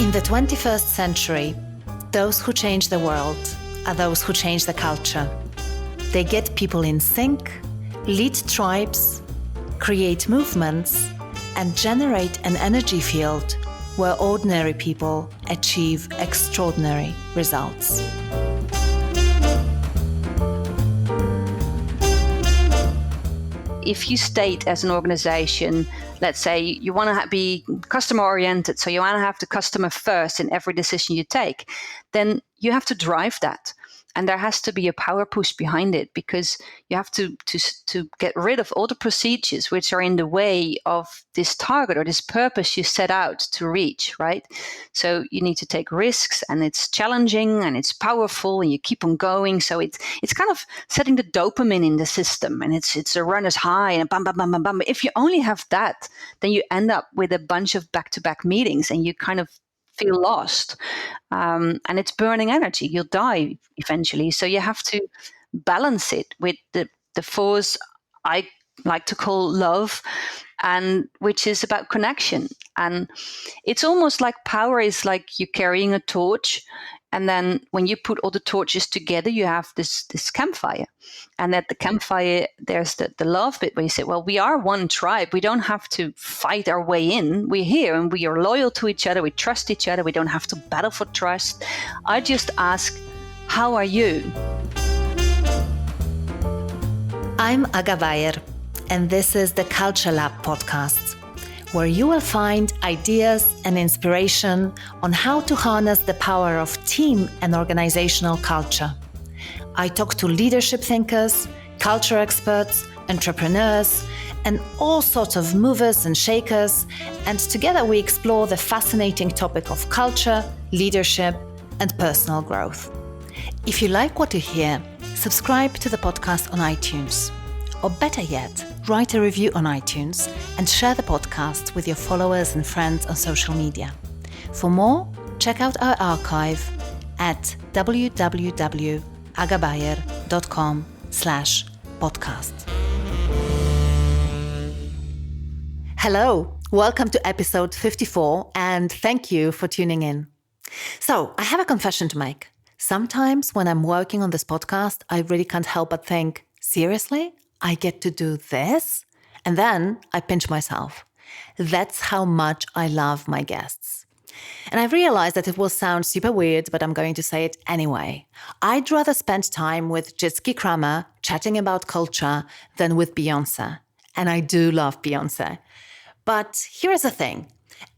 In the 21st century, those who change the world are those who change the culture. They get people in sync, lead tribes, create movements, and generate an energy field where ordinary people achieve extraordinary results. If you state as an organization, let's say you want to be customer oriented, so you want to have the customer first in every decision you take, then you have to drive that. And there has to be a power push behind it, because you have to get rid of all the procedures which are in the way of this target or this purpose you set out to reach, right? So you need to take risks, and it's challenging and it's powerful, and you keep on going. So it's kind of setting the dopamine in the system, and it's a runner's high and bam, bam, bam, bam, bam. If you only have that, then you end up with a bunch of back-to-back meetings, and you kind of feel lost, and it's burning energy. You'll die eventually. So you have to balance it with the force I like to call love, and which is about connection. And it's almost like power is like you're carrying a torch, and then when you put all the torches together, you have this campfire. And at the campfire, there's the love bit where you say, well, we are one tribe. We don't have to fight our way in. We're here and we are loyal to each other. We trust each other. We don't have to battle for trust. I just ask, how are you? I'm Bajer, and this is the Culture Lab podcast, where you will find ideas and inspiration on how to harness the power of team and organizational culture. I talk to leadership thinkers, culture experts, entrepreneurs, and all sorts of movers and shakers, and together we explore the fascinating topic of culture, leadership, and personal growth. If you like what you hear, subscribe to the podcast on iTunes. Or better yet, write a review on iTunes and share the podcast with your followers and friends on social media. For more, check out our archive at www.agabajer.com/podcast. Hello, welcome to episode 54, and thank you for tuning in. So, I have a confession to make. Sometimes when I'm working on this podcast, I really can't help but think, seriously? I get to do this? And then I pinch myself. That's how much I love my guests. And I realized that it will sound super weird, but I'm going to say it anyway. I'd rather spend time with Jitske Kramer chatting about culture than with Beyonce. And I do love Beyonce. But here's the thing.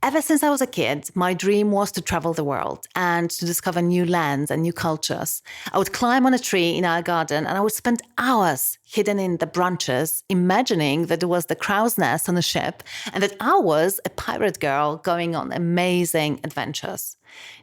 Ever since I was a kid, my dream was to travel the world and to discover new lands and new cultures. I would climb on a tree in our garden and I would spend hours hidden in the branches, imagining that it was the crow's nest on a ship and that I was a pirate girl going on amazing adventures.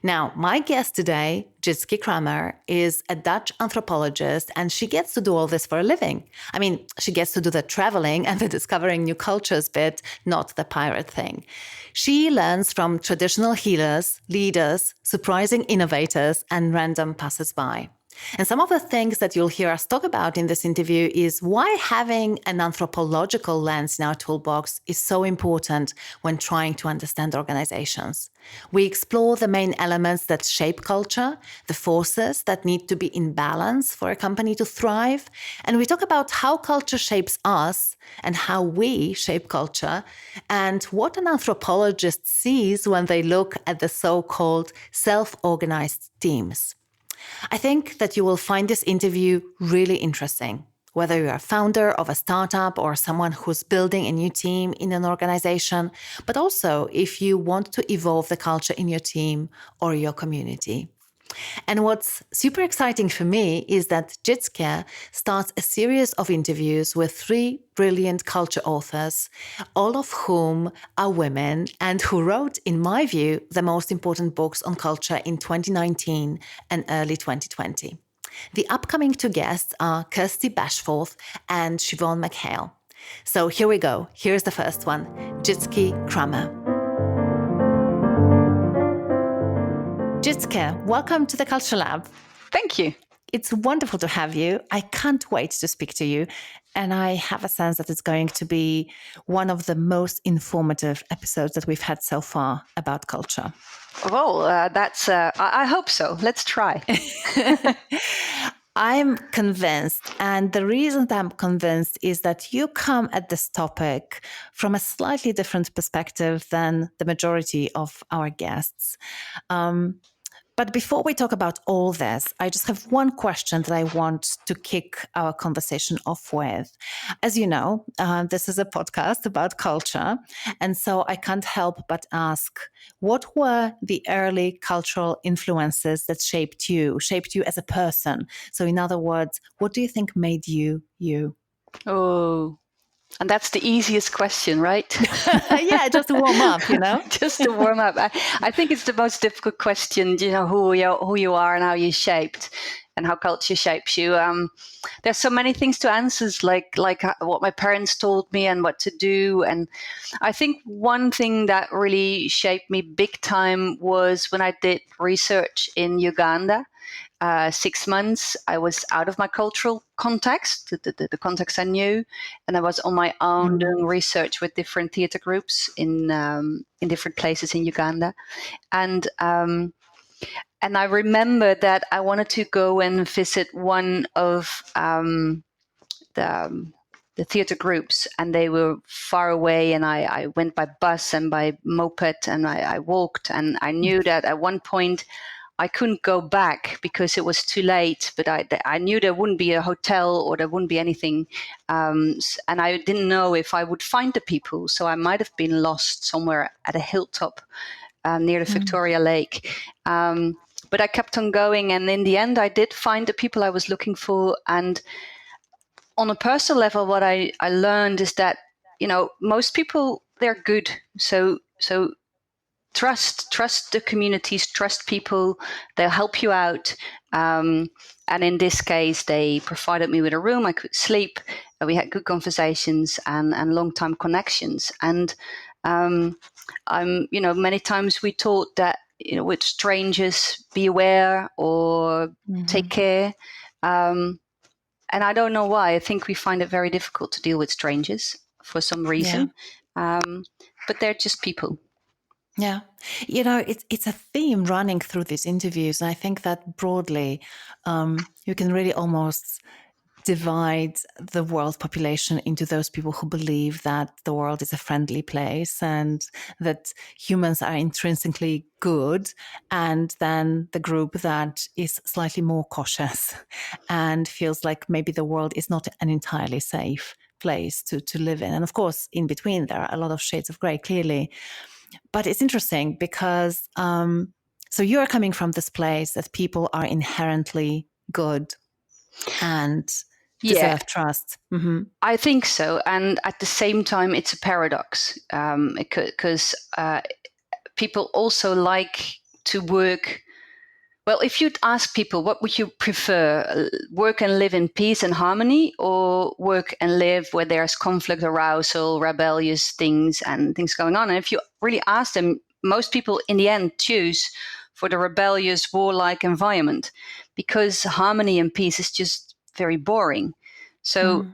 Now, my guest today, Jitske Kramer, is a Dutch anthropologist, and she gets to do all this for a living. I mean, she gets to do the traveling and the discovering new cultures bit, not the pirate thing. She learns from traditional healers, leaders, surprising innovators, and random passersby. And some of the things that you'll hear us talk about in this interview is why having an anthropological lens in our toolbox is so important when trying to understand organizations. We explore the main elements that shape culture, the forces that need to be in balance for a company to thrive, and we talk about how culture shapes us and how we shape culture, and what an anthropologist sees when they look at the so-called self-organized teams. I think that you will find this interview really interesting, whether you're a founder of a startup or someone who's building a new team in an organization, but also if you want to evolve the culture in your team or your community. And what's super exciting for me is that Jitske starts a series of interviews with 3 brilliant culture authors, all of whom are women and who wrote, in my view, the most important books on culture in 2019 and early 2020. The upcoming 2 guests are Kirsty Bashforth and Siobhan McHale. So here we go. Here's the first one, Jitske Kramer. Jitske, welcome to the Culture Lab. Thank you. It's wonderful to have you. I can't wait to speak to you. And I have a sense that it's going to be one of the most informative episodes that we've had so far about culture. Well, I hope so. Let's try. I'm convinced. And the reason that I'm convinced is that you come at this topic from a slightly different perspective than the majority of our guests. But before we talk about all this, I just have one question that I want to kick our conversation off with. As you know, this is a podcast about culture. And so I can't help but ask, what were the early cultural influences that shaped you as a person? So, in other words, what do you think made you you? Oh, and that's the easiest question, right? Yeah, just to warm up, Just to warm up. I think it's the most difficult question, who you are and how you're shaped and how culture shapes you. There's so many things to answer, like what my parents told me and what to do. And I think one thing that really shaped me big time was when I did research in Uganda. 6 months, I was out of my cultural context, the context I knew, and I was on my own doing research with different theatre groups in different places in Uganda, and I remember that I wanted to go and visit one of the theatre groups, and they were far away, and I went by bus and by moped, and I walked, and I knew that at one point I couldn't go back because it was too late, but I knew there wouldn't be a hotel or there wouldn't be anything. And I didn't know if I would find the people. So I might have been lost somewhere at a hilltop near the Victoria Lake. But I kept on going. And in the end, I did find the people I was looking for. And on a personal level, what I learned is that, most people, they're good. So trust the communities, trust people, they'll help you out. And in this case, they provided me with a room, I could sleep, we had good conversations and long-time connections. And many times we taught that, with strangers, be aware or take care. And I don't know why. I think we find it very difficult to deal with strangers for some reason. Yeah. But they're just people. Yeah. It's a theme running through these interviews. And I think that broadly, you can really almost divide the world population into those people who believe that the world is a friendly place and that humans are intrinsically good, and then the group that is slightly more cautious and feels like maybe the world is not an entirely safe place to live in. And of course, in between, there are a lot of shades of gray, clearly. But it's interesting because, so you're coming from this place that people are inherently good and deserve trust. Mm-hmm. I think so. And at the same time, it's a paradox because people also like to work. Well, if you'd ask people, what would you prefer, work and live in peace and harmony, or work and live where there's conflict, arousal, rebellious things and things going on? And if you really ask them, most people in the end choose for the rebellious, warlike environment because harmony and peace is just very boring. So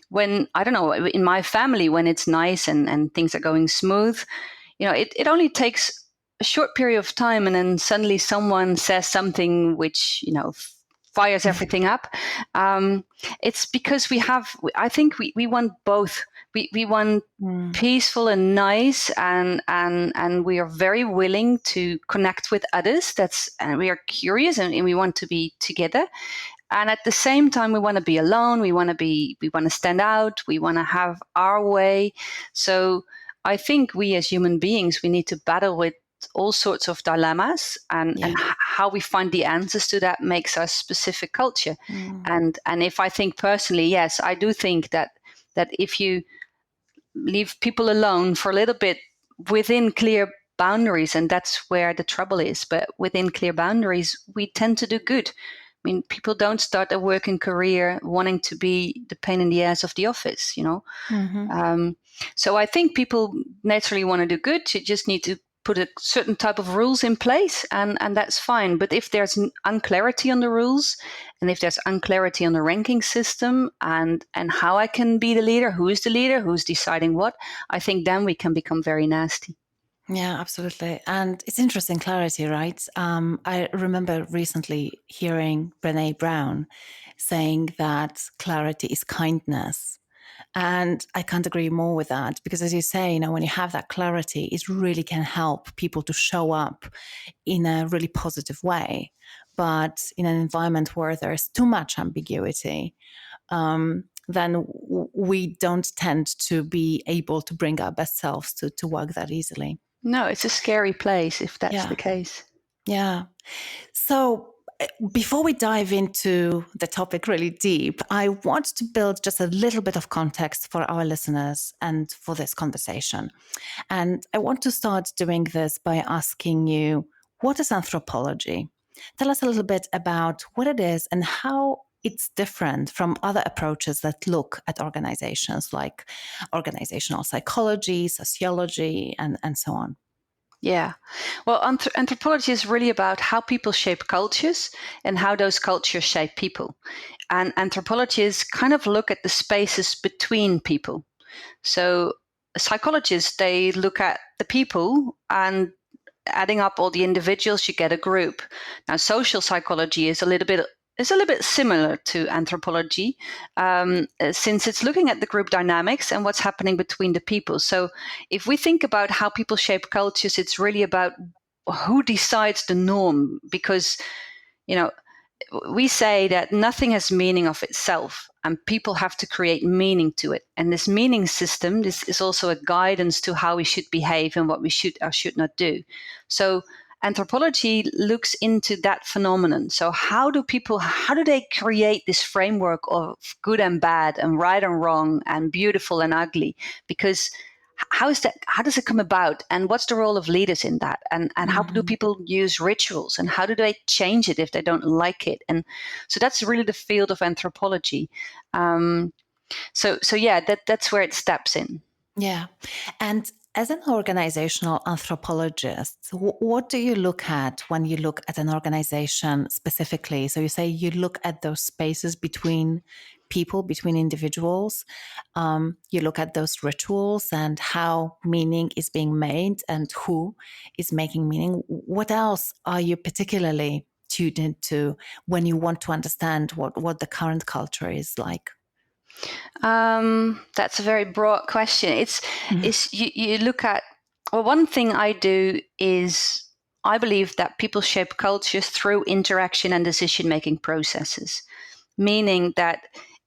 when, I don't know, in my family, when it's nice and things are going smooth, it only takes a short period of time, and then suddenly someone says something which, fires everything up. It's because I think we want both. We want peaceful and nice, and we are very willing to connect with others. And we are curious, and we want to be together. And at the same time, we want to be alone. We want to stand out. We want to have our way. So I think we as human beings, we need to battle with all sorts of dilemmas, and how we find the answers to that makes our specific culture. And if I think personally, yes, I do think that if you leave people alone for a little bit within clear boundaries, and that's where the trouble is, but within clear boundaries, we tend to do good. I mean, people don't start a working career wanting to be the pain in the ass of the office, So I think people naturally want to do good. You just need to put a certain type of rules in place, and that's fine. But if there's unclarity on the rules, and if there's unclarity on the ranking system, and how I can be the leader, who's deciding what, I think then we can become very nasty. Yeah, absolutely. And it's interesting clarity, right? I remember recently hearing Brene Brown saying that clarity is kindness. And I can't agree more with that because, as you say, when you have that clarity, it really can help people to show up in a really positive way. But in an environment where there's too much ambiguity, then we don't tend to be able to bring our best selves to work that easily. No, it's a scary place if that's the Yeah. case. Yeah. So before we dive into the topic really deep, I want to build just a little bit of context for our listeners and for this conversation. And I want to start doing this by asking you, what is anthropology? Tell us a little bit about what it is and how it's different from other approaches that look at organizations like organizational psychology, sociology, and so on. Yeah. Well, anthropology is really about how people shape cultures and how those cultures shape people. And anthropologists kind of look at the spaces between people. So psychologists, they look at the people, and adding up all the individuals, you get a group. Now, social psychology is a little bit similar to anthropology, since it's looking at the group dynamics and what's happening between the people. So if we think about how people shape cultures, it's really about who decides the norm, because you know we say that nothing has meaning of itself, and people have to create meaning to it. And this meaning system, this is also a guidance to how we should behave and what we should or should not do. So anthropology looks into that phenomenon. So how do they create this framework of good and bad and right and wrong and beautiful and ugly? Because how does it come about, and what's the role of leaders in that, and how do people use rituals, and how do they change it if they don't like it? And so that's really the field of anthropology. So yeah, that's where it steps in. Yeah. And as an organizational anthropologist, what do you look at when you look at an organization specifically? So you say you look at those spaces between people, between individuals. You look at those rituals and how meaning is being made and who is making meaning. What else are you particularly tuned into when you want to understand what the current culture is like? That's a very broad question. Mhm. You look at, well, one thing I do is I believe that people shape cultures through interaction and decision making processes, meaning that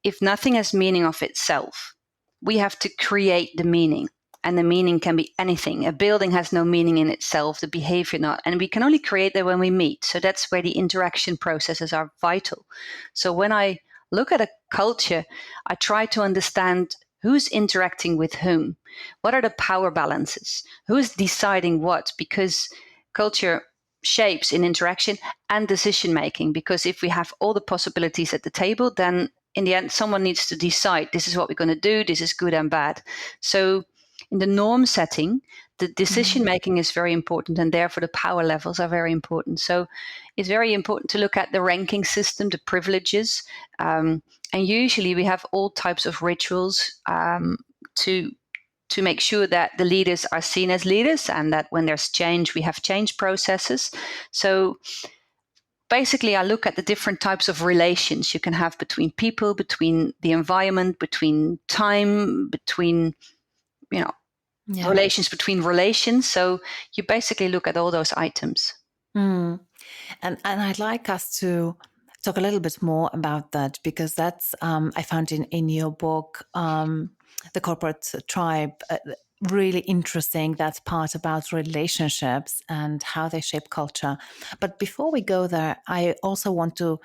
if nothing has meaning of itself, we have to create the meaning. And the meaning can be anything. A building has no meaning in itself, the behavior not. And we can only create that when we meet. So that's where the interaction processes are vital. So when I look at a culture, I try to understand who's interacting with whom. What are the power balances? Who's deciding what? Because culture shapes in interaction and decision making. Because if we have all the possibilities at the table, then in the end, someone needs to decide this is what we're going to do, this is good and bad. So in the norm setting, the decision making is very important, and therefore the power levels are very important. So it's very important to look at the ranking system, the privileges, and usually we have all types of rituals to make sure that the leaders are seen as leaders, and that when there's change, we have change processes. So basically, I look at the different types of relations you can have between people, between the environment, between time, between you know Yeah. relations between relations. So you basically look at all those items. Mm. And I'd like us to talk a little bit more about that because that's I found in your book, The Corporate Tribe, really interesting. That part about relationships and how they shape culture. But before we go there, I also want to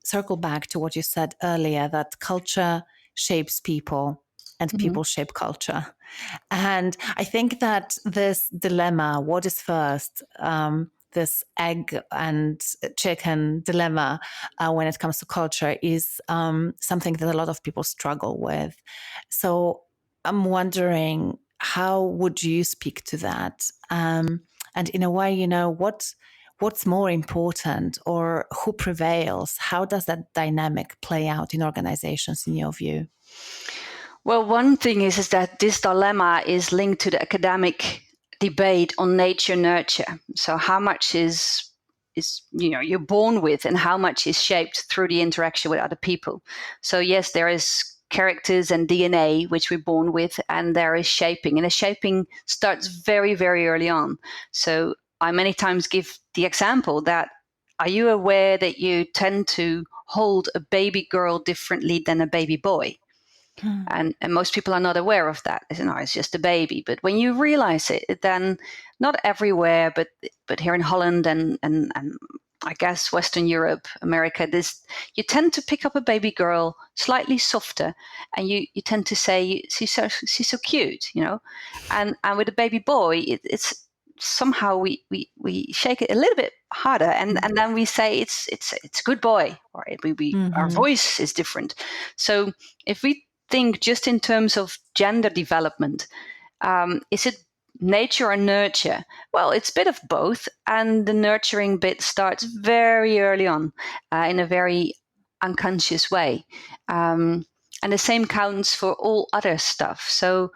circle back to what you said earlier, that culture shapes people and Mhm. people shape culture. And I think that this dilemma, what is first, this egg and chicken dilemma when it comes to culture is something that a lot of people struggle with. So I'm wondering, how would you speak to that? And in a way, what's more important, or who prevails? How does that dynamic play out in organizations in your view? Well, one thing is that this dilemma is linked to the academic debate on nature nurture. So how much is you're born with, and how much is shaped through the interaction with other people. So yes, there is characters and DNA which we're born with, and there is shaping, and the shaping starts very, very early on. So I many times give the example that, are you aware that you tend to hold a baby girl differently than a baby boy? And most people are not aware of that. It's just a baby. But when you realize it, then not everywhere, but here in Holland and I guess Western Europe, America, you tend to pick up a baby girl slightly softer, and you tend to say she's so cute, and with a baby boy, it's somehow we shake it a little bit harder, and then we say it's a good boy, or our voice is different. So if we think just in terms of gender development, is it nature or nurture? Well, it's a bit of both, and the nurturing bit starts very early on, in a very unconscious way, and the same counts for all other stuff. So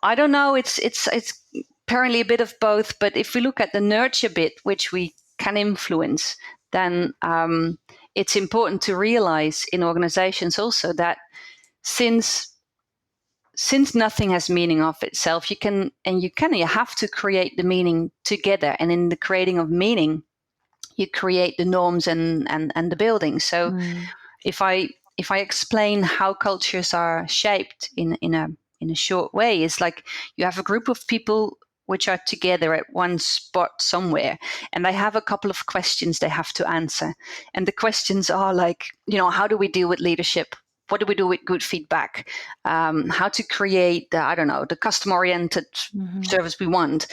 I don't know. It's apparently a bit of both, but if we look at the nurture bit, which we can influence, then it's important to realize in organizations also that since nothing has meaning of itself, you have to create the meaning together, and in the creating of meaning, you create the norms and the buildings. So if I explain how cultures are shaped in a short way, it's like you have a group of people which are together at one spot somewhere, and they have a couple of questions they have to answer. And the questions are like, how do we deal with leadership? What do we do with good feedback? How to create the customer-oriented service we want?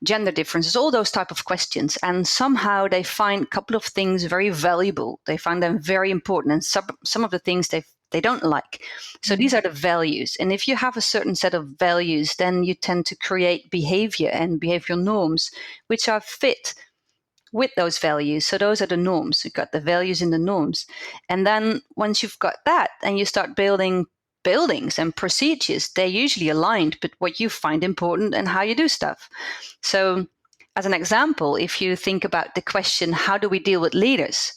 Gender differences, all those type of questions. And somehow they find a couple of things very valuable. They find them very important, and some of the things they don't like. So these are the values. And if you have a certain set of values, then you tend to create behavior and behavioral norms which are fit with those values. So those are the norms. You've got the values and the norms. And then once you've got that, and you start building buildings and procedures, they're usually aligned with what you find important and how you do stuff. So as an example, if you think about the question, how do we deal with leaders?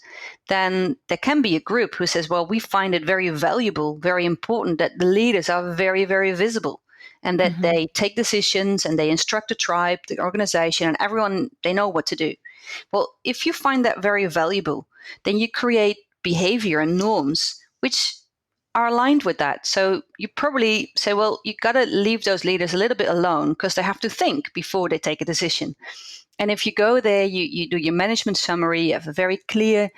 Then there can be a group who says, well, we find it very valuable, very important that the leaders are very, very visible, and that they take decisions and they instruct the tribe, the organization, and everyone, they know what to do. Well, if you find that very valuable, then you create behavior and norms which are aligned with that. So you probably say, well, you got to leave those leaders a little bit alone because they have to think before they take a decision. And if you go there, you do your management summary, you have a very clear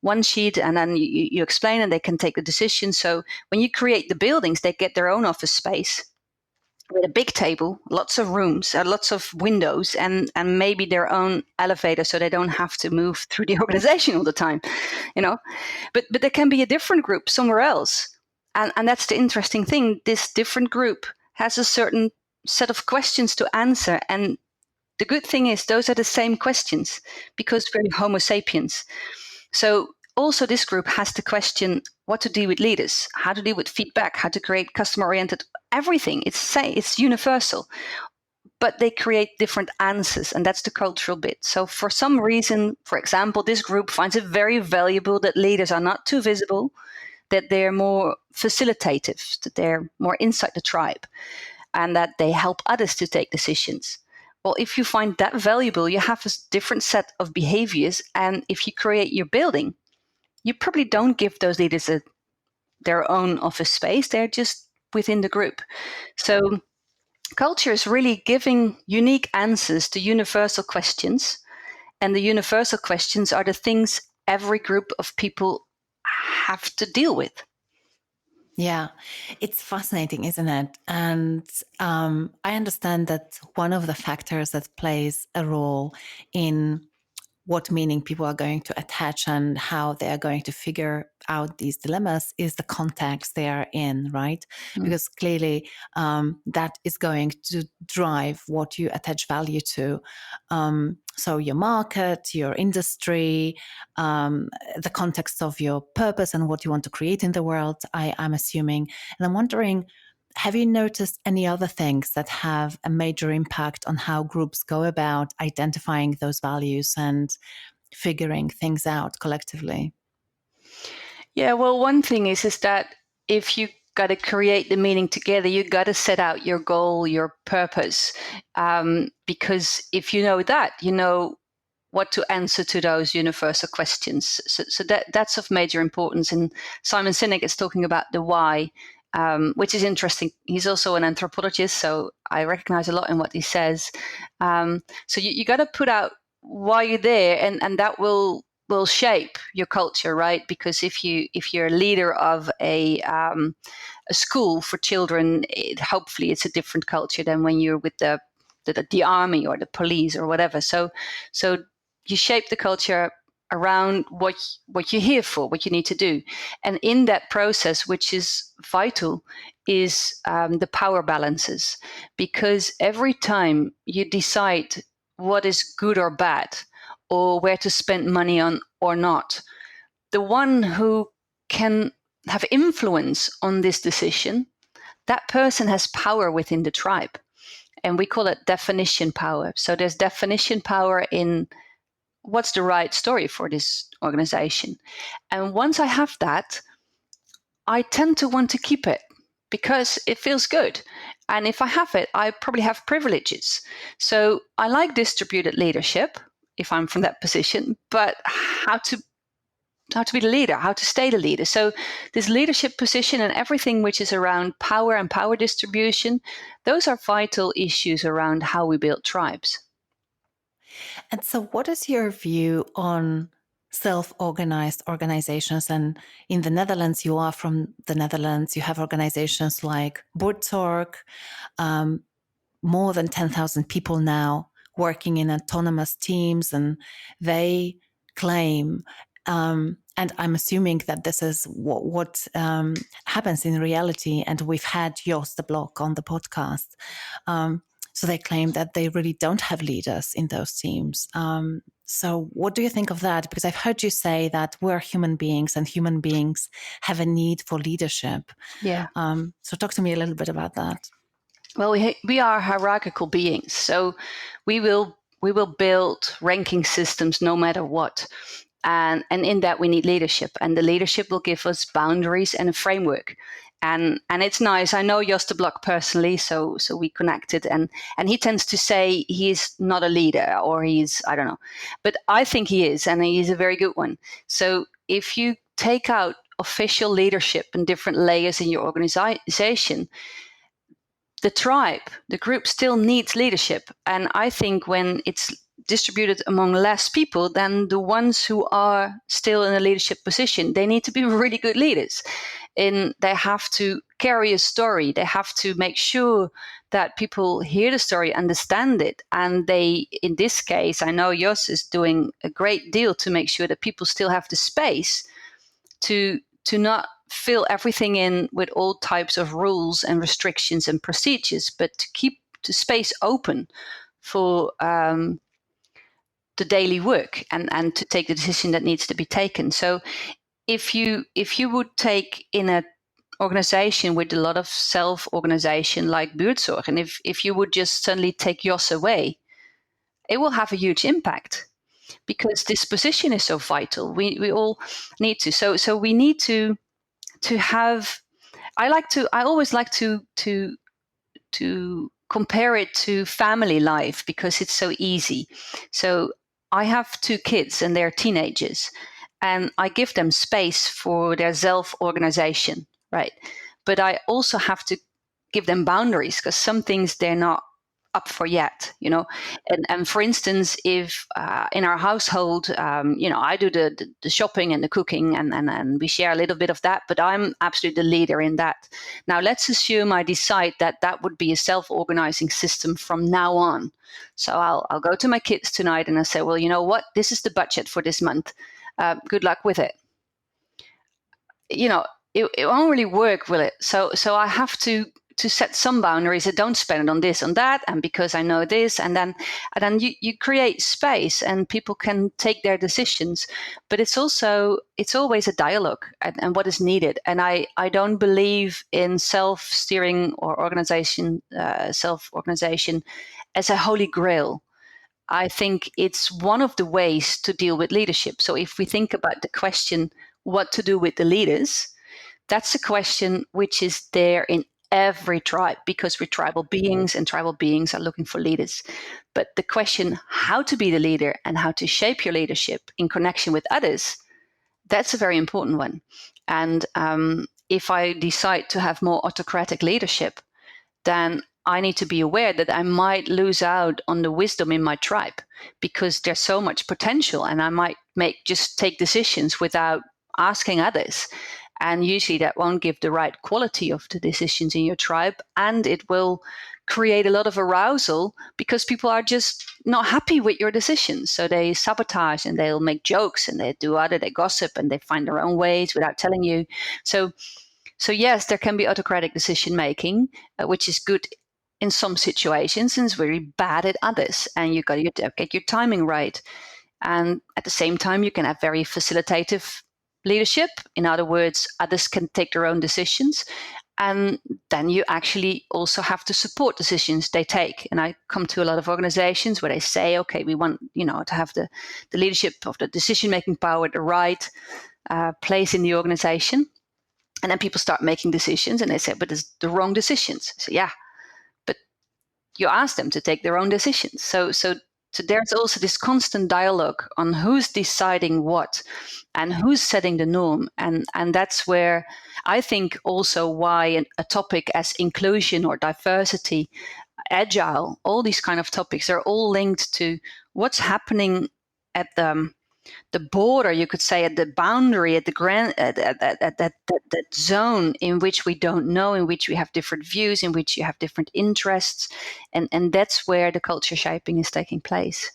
one sheet, and then you explain, and they can take the decision. So when you create the buildings, they get their own office space with a big table, lots of rooms, lots of windows, and maybe their own elevator, so they don't have to move through the organization all the time, But there can be a different group somewhere else, and that's the interesting thing. This different group has a certain set of questions to answer, and the good thing is those are the same questions because we're Homo sapiens. So also this group has to question what to do with leaders, how to deal with feedback, how to create customer-oriented everything. It's universal, but they create different answers, and that's the cultural bit. So for some reason, for example, this group finds it very valuable that leaders are not too visible, that they're more facilitative, that they're more inside the tribe, and that they help others to take decisions. Well, if you find that valuable, you have a different set of behaviors, and if you create your building, you probably don't give those leaders their own office space. They're just within the group. So culture is really giving unique answers to universal questions. And the universal questions are the things every group of people have to deal with. Yeah, it's fascinating, isn't it? And I understand that one of the factors that plays a role in what meaning people are going to attach and how they are going to figure out these dilemmas is the context they are in, right? Because clearly that is going to drive what you attach value to. So your market, your industry, the context of your purpose and what you want to create in the world, I'm assuming. And I'm wondering, have you noticed any other things that have a major impact on how groups go about identifying those values and figuring things out collectively? Yeah, well, one thing is that if you got to create the meaning together, you got to set out your goal, your purpose, because if you know that, you know what to answer to those universal questions. So that's of major importance. And Simon Sinek is talking about the why, which is interesting. He's also an anthropologist, so I recognize a lot in what he says. So you got to put out why you're there, and that will shape your culture, right? Because if you're a leader of a school for children, hopefully it's a different culture than when you're with the army or the police or whatever. So you shape the culture around what you're here for, what you need to do, and in that process, which is vital, is the power balances. Because every time you decide what is good or bad, or where to spend money on or not, the one who can have influence on this decision, that person has power within the tribe. And we call it definition power. So there's definition power in what's the right story for this organization. And once I have that, I tend to want to keep it because it feels good. And if I have it, I probably have privileges. So I like distributed leadership if I'm from that position, but how to be the leader, how to stay the leader. So this leadership position and everything which is around power and power distribution, those are vital issues around how we build tribes. And so, what is your view on self-organized organizations? And in the Netherlands, you are from the Netherlands, you have organizations like Boertzorg, more than 10,000 people now working in autonomous teams, and they claim, and I'm assuming that this is what happens in reality, and we've had Jos de Blok on the podcast. So they claim that they really don't have leaders in those teams. So what do you think of that? Because I've heard you say that we're human beings and human beings have a need for leadership. Yeah. So talk to me a little bit about that. Well, we are hierarchical beings, so we will build ranking systems no matter what. And in that we need leadership, and the leadership will give us boundaries and a framework. And it's nice. I know Jos de Blok personally, so we connected, and he tends to say he's not a leader, or he's, I don't know, but I think he is, and he's a very good one. So if you take out official leadership and different layers in your organization, the tribe, the group still needs leadership. And I think when it's distributed among less people, then the ones who are still in a leadership position, they need to be really good leaders. And they have to carry a story. They have to make sure that people hear the story, understand it. And they, in this case, I know Jos is doing a great deal to make sure that people still have the space to not fill everything in with all types of rules and restrictions and procedures, but to keep the space open for the daily work and to take the decision that needs to be taken. So if you would take in a organization with a lot of self-organization like Buurtzorg, and if you would just suddenly take Jos away, it will have a huge impact because this position is so vital. We all need to. So we need to have. I always like to compare it to family life because it's so easy. So I have two kids and they're teenagers, and I give them space for their self-organization, right? But I also have to give them boundaries because some things they're not up for yet, and for instance, if in our household, I do the shopping and the cooking, and we share a little bit of that, but I'm absolutely the leader in that. Now let's assume I decide that would be a self-organizing system from now on. So I'll go to my kids tonight and I say, well, you know what, this is the budget for this month. Good luck with it. It won't really work, will it? So I have to set some boundaries. I don't spend it on this, on that, and because I know this, and then you create space and people can take their decisions. But it's always a dialogue and what is needed. And I don't believe in self-steering or self-organization as a holy grail. I think it's one of the ways to deal with leadership. So if we think about the question, what to do with the leaders, that's a question which is there in every tribe, because we're tribal beings and tribal beings are looking for leaders. But the question, how to be the leader and how to shape your leadership in connection with others, that's a very important one. And if I decide to have more autocratic leadership, then I need to be aware that I might lose out on the wisdom in my tribe, because there's so much potential and I might just take decisions without asking others. And usually that won't give the right quality of the decisions in your tribe, and it will create a lot of arousal because people are just not happy with your decisions. So they sabotage and they'll make jokes and they gossip and they find their own ways without telling you. So yes, there can be autocratic decision making, which is good in some situations and is very bad at others. And you got to get your timing right. And at the same time, you can have very facilitative leadership. In other words, others can take their own decisions. And then you actually also have to support decisions they take. And I come to a lot of organizations where they say, okay, we want, to have the leadership of the decision-making power at the right place in the organization. And then people start making decisions and they say, but it's the wrong decisions. So yeah, but you ask them to take their own decisions. So there's also this constant dialogue on who's deciding what and who's setting the norm. And that's where I think also why a topic as inclusion or diversity, agile, all these kind of topics are all linked to what's happening at the border, you could say, at the boundary, at that zone in which we don't know, in which we have different views, in which you have different interests, and that's where the culture shaping is taking place.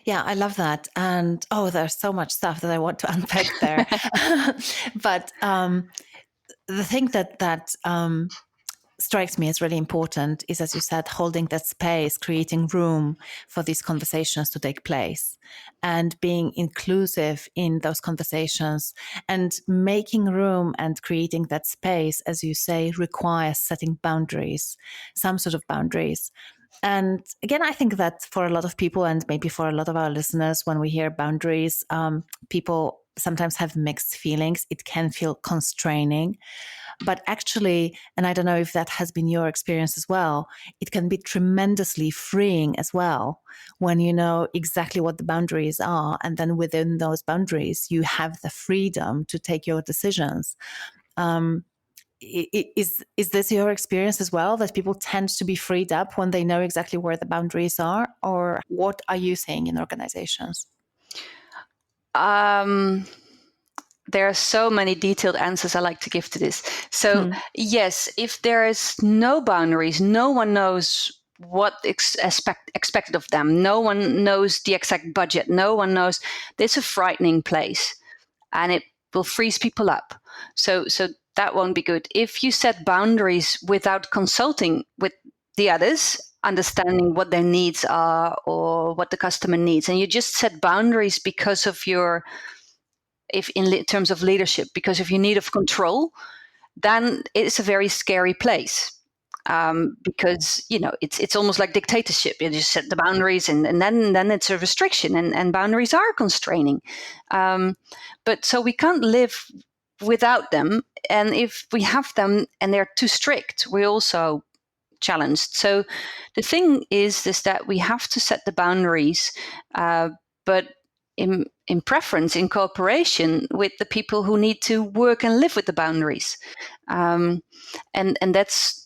Yeah, I love that. And there's so much stuff that I want to unpack there. But the thing that strikes me as really important is, as you said, holding that space, creating room for these conversations to take place and being inclusive in those conversations, and making room and creating that space, as you say, requires setting boundaries, some sort of boundaries. And again, I think that for a lot of people, and maybe for a lot of our listeners, when we hear boundaries, people sometimes have mixed feelings. It can feel constraining. But actually, and I don't know if that has been your experience as well, it can be tremendously freeing as well when you know exactly what the boundaries are. And then within those boundaries, you have the freedom to take your decisions. Is this your experience as well, that people tend to be freed up when they know exactly where the boundaries are? Or what are you seeing in organizations? There are so many detailed answers I like to give to this. So yes, if there is no boundaries, no one knows what expected of them. No one knows the exact budget. No one knows. It's a frightening place, and it will freeze people up. So that won't be good. If you set boundaries without consulting with the others, understanding what their needs are or what the customer needs, and you just set boundaries because of your, if in terms of leadership, because of your need of control, then it's a very scary place. Because it's almost like dictatorship. You just set the boundaries, and then it's a restriction, and boundaries are constraining. But so we can't live without them, and if we have them and they're too strict, we're also challenged. So the thing is that we have to set the boundaries, but in preference, in cooperation with the people who need to work and live with the boundaries, and that's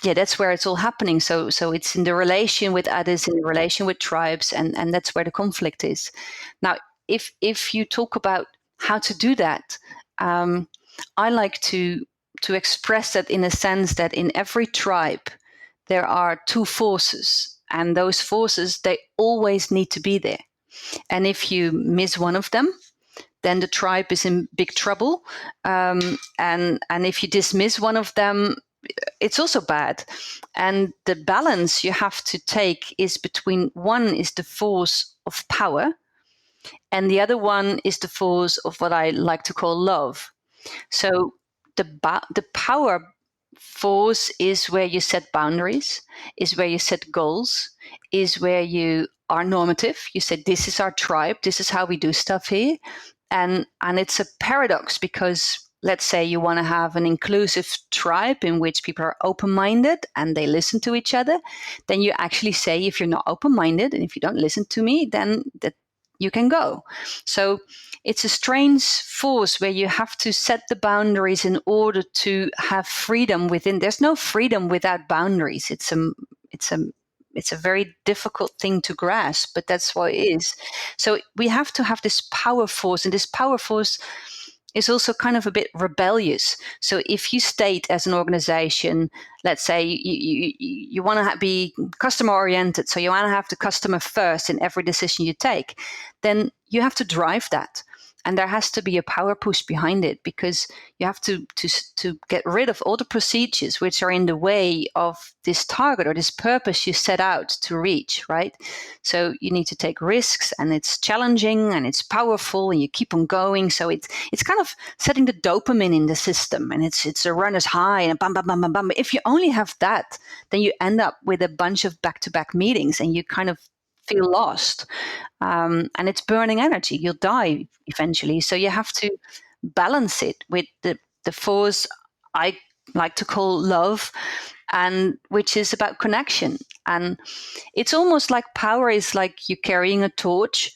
yeah, that's where it's all happening. So it's in the relation with others, in the relation with tribes, and that's where the conflict is. Now, if you talk about how to do that, I like to express that in a sense that in every tribe there are two forces, and those forces, they always need to be there. And if you miss one of them, then the tribe is in big trouble. And if you dismiss one of them, it's also bad. And the balance you have to take is between one is the force of power, and the other one is the force of what I like to call love. So the power force is where you set boundaries, is where you set goals, is where you are normative. You say, this is our tribe, this is how we do stuff here. And it's a paradox, because let's say you want to have an inclusive tribe in which people are open-minded and they listen to each other. Then you actually say, if you're not open-minded and if you don't listen to me, then that you can go. So it's a strange force where you have to set the boundaries in order to have freedom within. There's no freedom without boundaries. It's a very difficult thing to grasp, but that's what it is. So we have to have this power force, and this power force is also kind of a bit rebellious. So if you state as an organization, let's say you want to be customer oriented, so you want to have the customer first in every decision you take, then you have to drive that. And there has to be a power push behind it, because you have to get rid of all the procedures which are in the way of this target or this purpose you set out to reach, right? So you need to take risks, and it's challenging and it's powerful, and you keep on going. So it's kind of setting the dopamine in the system, and it's a runner's high, and bam, bam, bam, bam, bam. If you only have that, then you end up with a bunch of back-to-back meetings, and you kind of feel lost. And it's burning energy. You'll die eventually. So you have to balance it with the force I like to call love, and which is about connection. And it's almost like power is like you carrying a torch,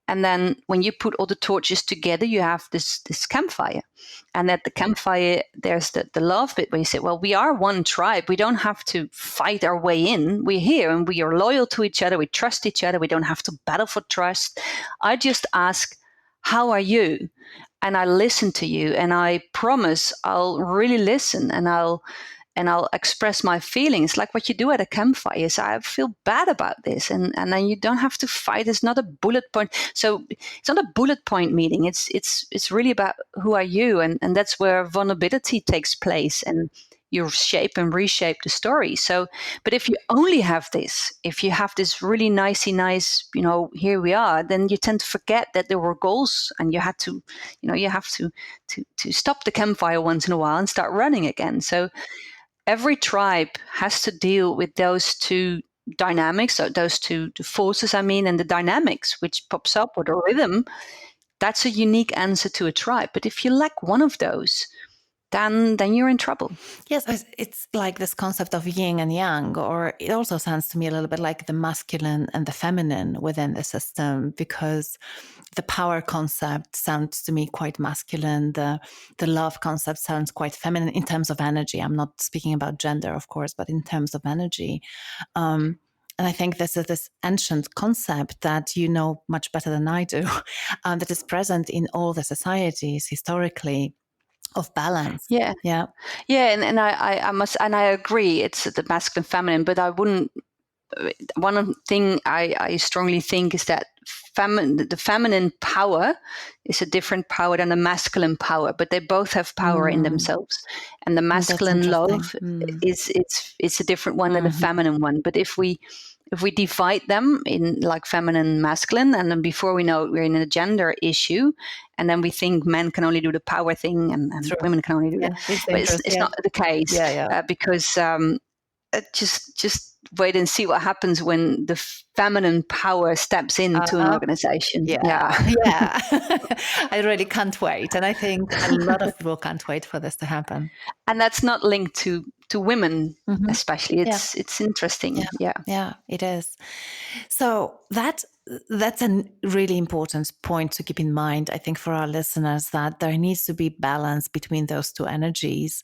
and then when you put all the torches together, you have this campfire. And at the campfire, there's the love bit where you say, well, we are one tribe. We don't have to fight our way in. We're here and we are loyal to each other. We trust each other. We don't have to battle for trust. I just ask, how are you? And I listen to you, and I promise I'll really listen, and I'll express my feelings, like what you do at a campfire. Is I feel bad about this, and then you don't have to fight. It's not a bullet point. So it's not a bullet point meeting. It's really about who are you, and that's where vulnerability takes place, and you shape and reshape the story. So, but if you only have this, if you have this really nice, here we are, then you tend to forget that there were goals, and you have to stop the campfire once in a while and start running again. So every tribe has to deal with those two dynamics, so those two forces, and the dynamics which pops up, or the rhythm. That's a unique answer to a tribe. But if you lack one of those, then you're in trouble. Yes, it's like this concept of yin and yang, or it also sounds to me a little bit like the masculine and the feminine within the system, because the power concept sounds to me quite masculine. The love concept sounds quite feminine in terms of energy. I'm not speaking about gender, of course, but in terms of energy. And I think this is this ancient concept that you know much better than I do, that is present in all the societies historically, of balance. Yeah. And I must, and I agree, it's the masculine, feminine, but I wouldn't. One thing I strongly think is that the feminine power is a different power than the masculine power, but they both have power in themselves. And the masculine love is a different one than the feminine one. But if we divide them in like feminine, masculine, and then before we know it, we're in a gender issue, and then we think men can only do the power thing and women can only do that. But it's not the case, because just wait and see what happens when the feminine power steps into an organization. I really can't wait, and I think a lot of people can't wait for this to happen. And that's not linked to women, especially. It's interesting. Yeah, it is. So that's a really important point to keep in mind, I think, for our listeners, that there needs to be balance between those two energies.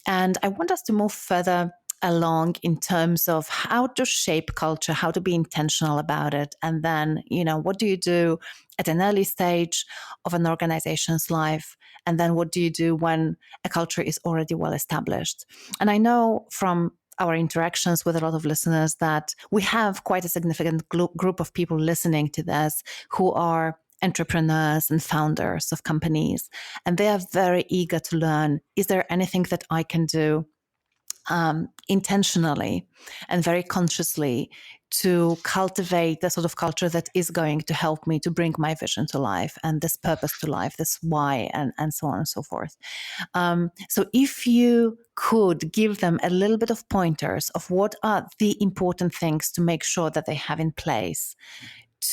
And I want us to move further along in terms of how to shape culture, how to be intentional about it. And then, what do you do at an early stage of an organization's life? And then what do you do when a culture is already well established? And I know from our interactions with a lot of listeners that we have quite a significant group of people listening to this who are entrepreneurs and founders of companies. And they are very eager to learn, is there anything that I can do intentionally and very consciously to cultivate the sort of culture that is going to help me to bring my vision to life and this purpose to life, this why, and so on and so forth. So if you could give them a little bit of pointers of what are the important things to make sure that they have in place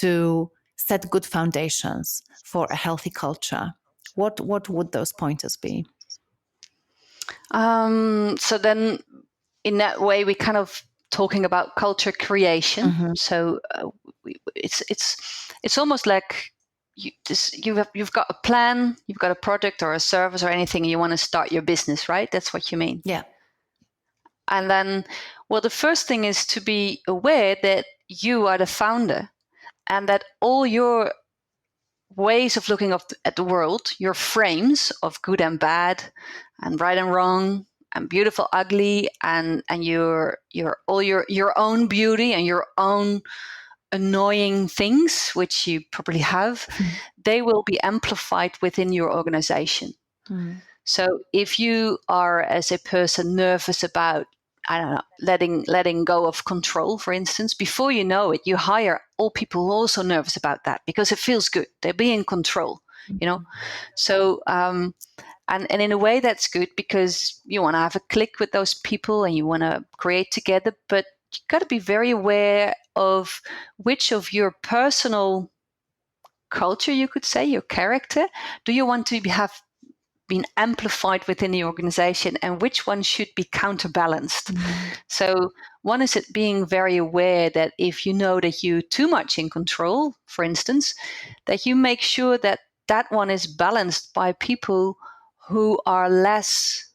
to set good foundations for a healthy culture, what would those pointers be? So then, in that way, we kind of talking about culture creation. Mm-hmm. So it's almost like you've got a plan, you've got a product or a service or anything, and you want to start your business, right? That's what you mean. Yeah. And then, well, the first thing is to be aware that you are the founder, and that all your ways of looking at the world, your frames of good and bad, and right and wrong, and beautiful, ugly, and your all your own beauty and your own annoying things, which you probably have, they will be amplified within your organization. Mm-hmm. So if you are, as a person, nervous about, I don't know, letting go of control, for instance, before you know it, you hire all people also nervous about that because it feels good. They're being in control, you know. So and in a way that's good because you want to have a click with those people and you want to create together, but you got to be very aware of which of your personal culture, you could say, your character, do you want to have been amplified within the organization, and which one should be counterbalanced. Mm-hmm. So one is it being very aware that if you know that you're too much in control, for instance, that you make sure that that one is balanced by people who are less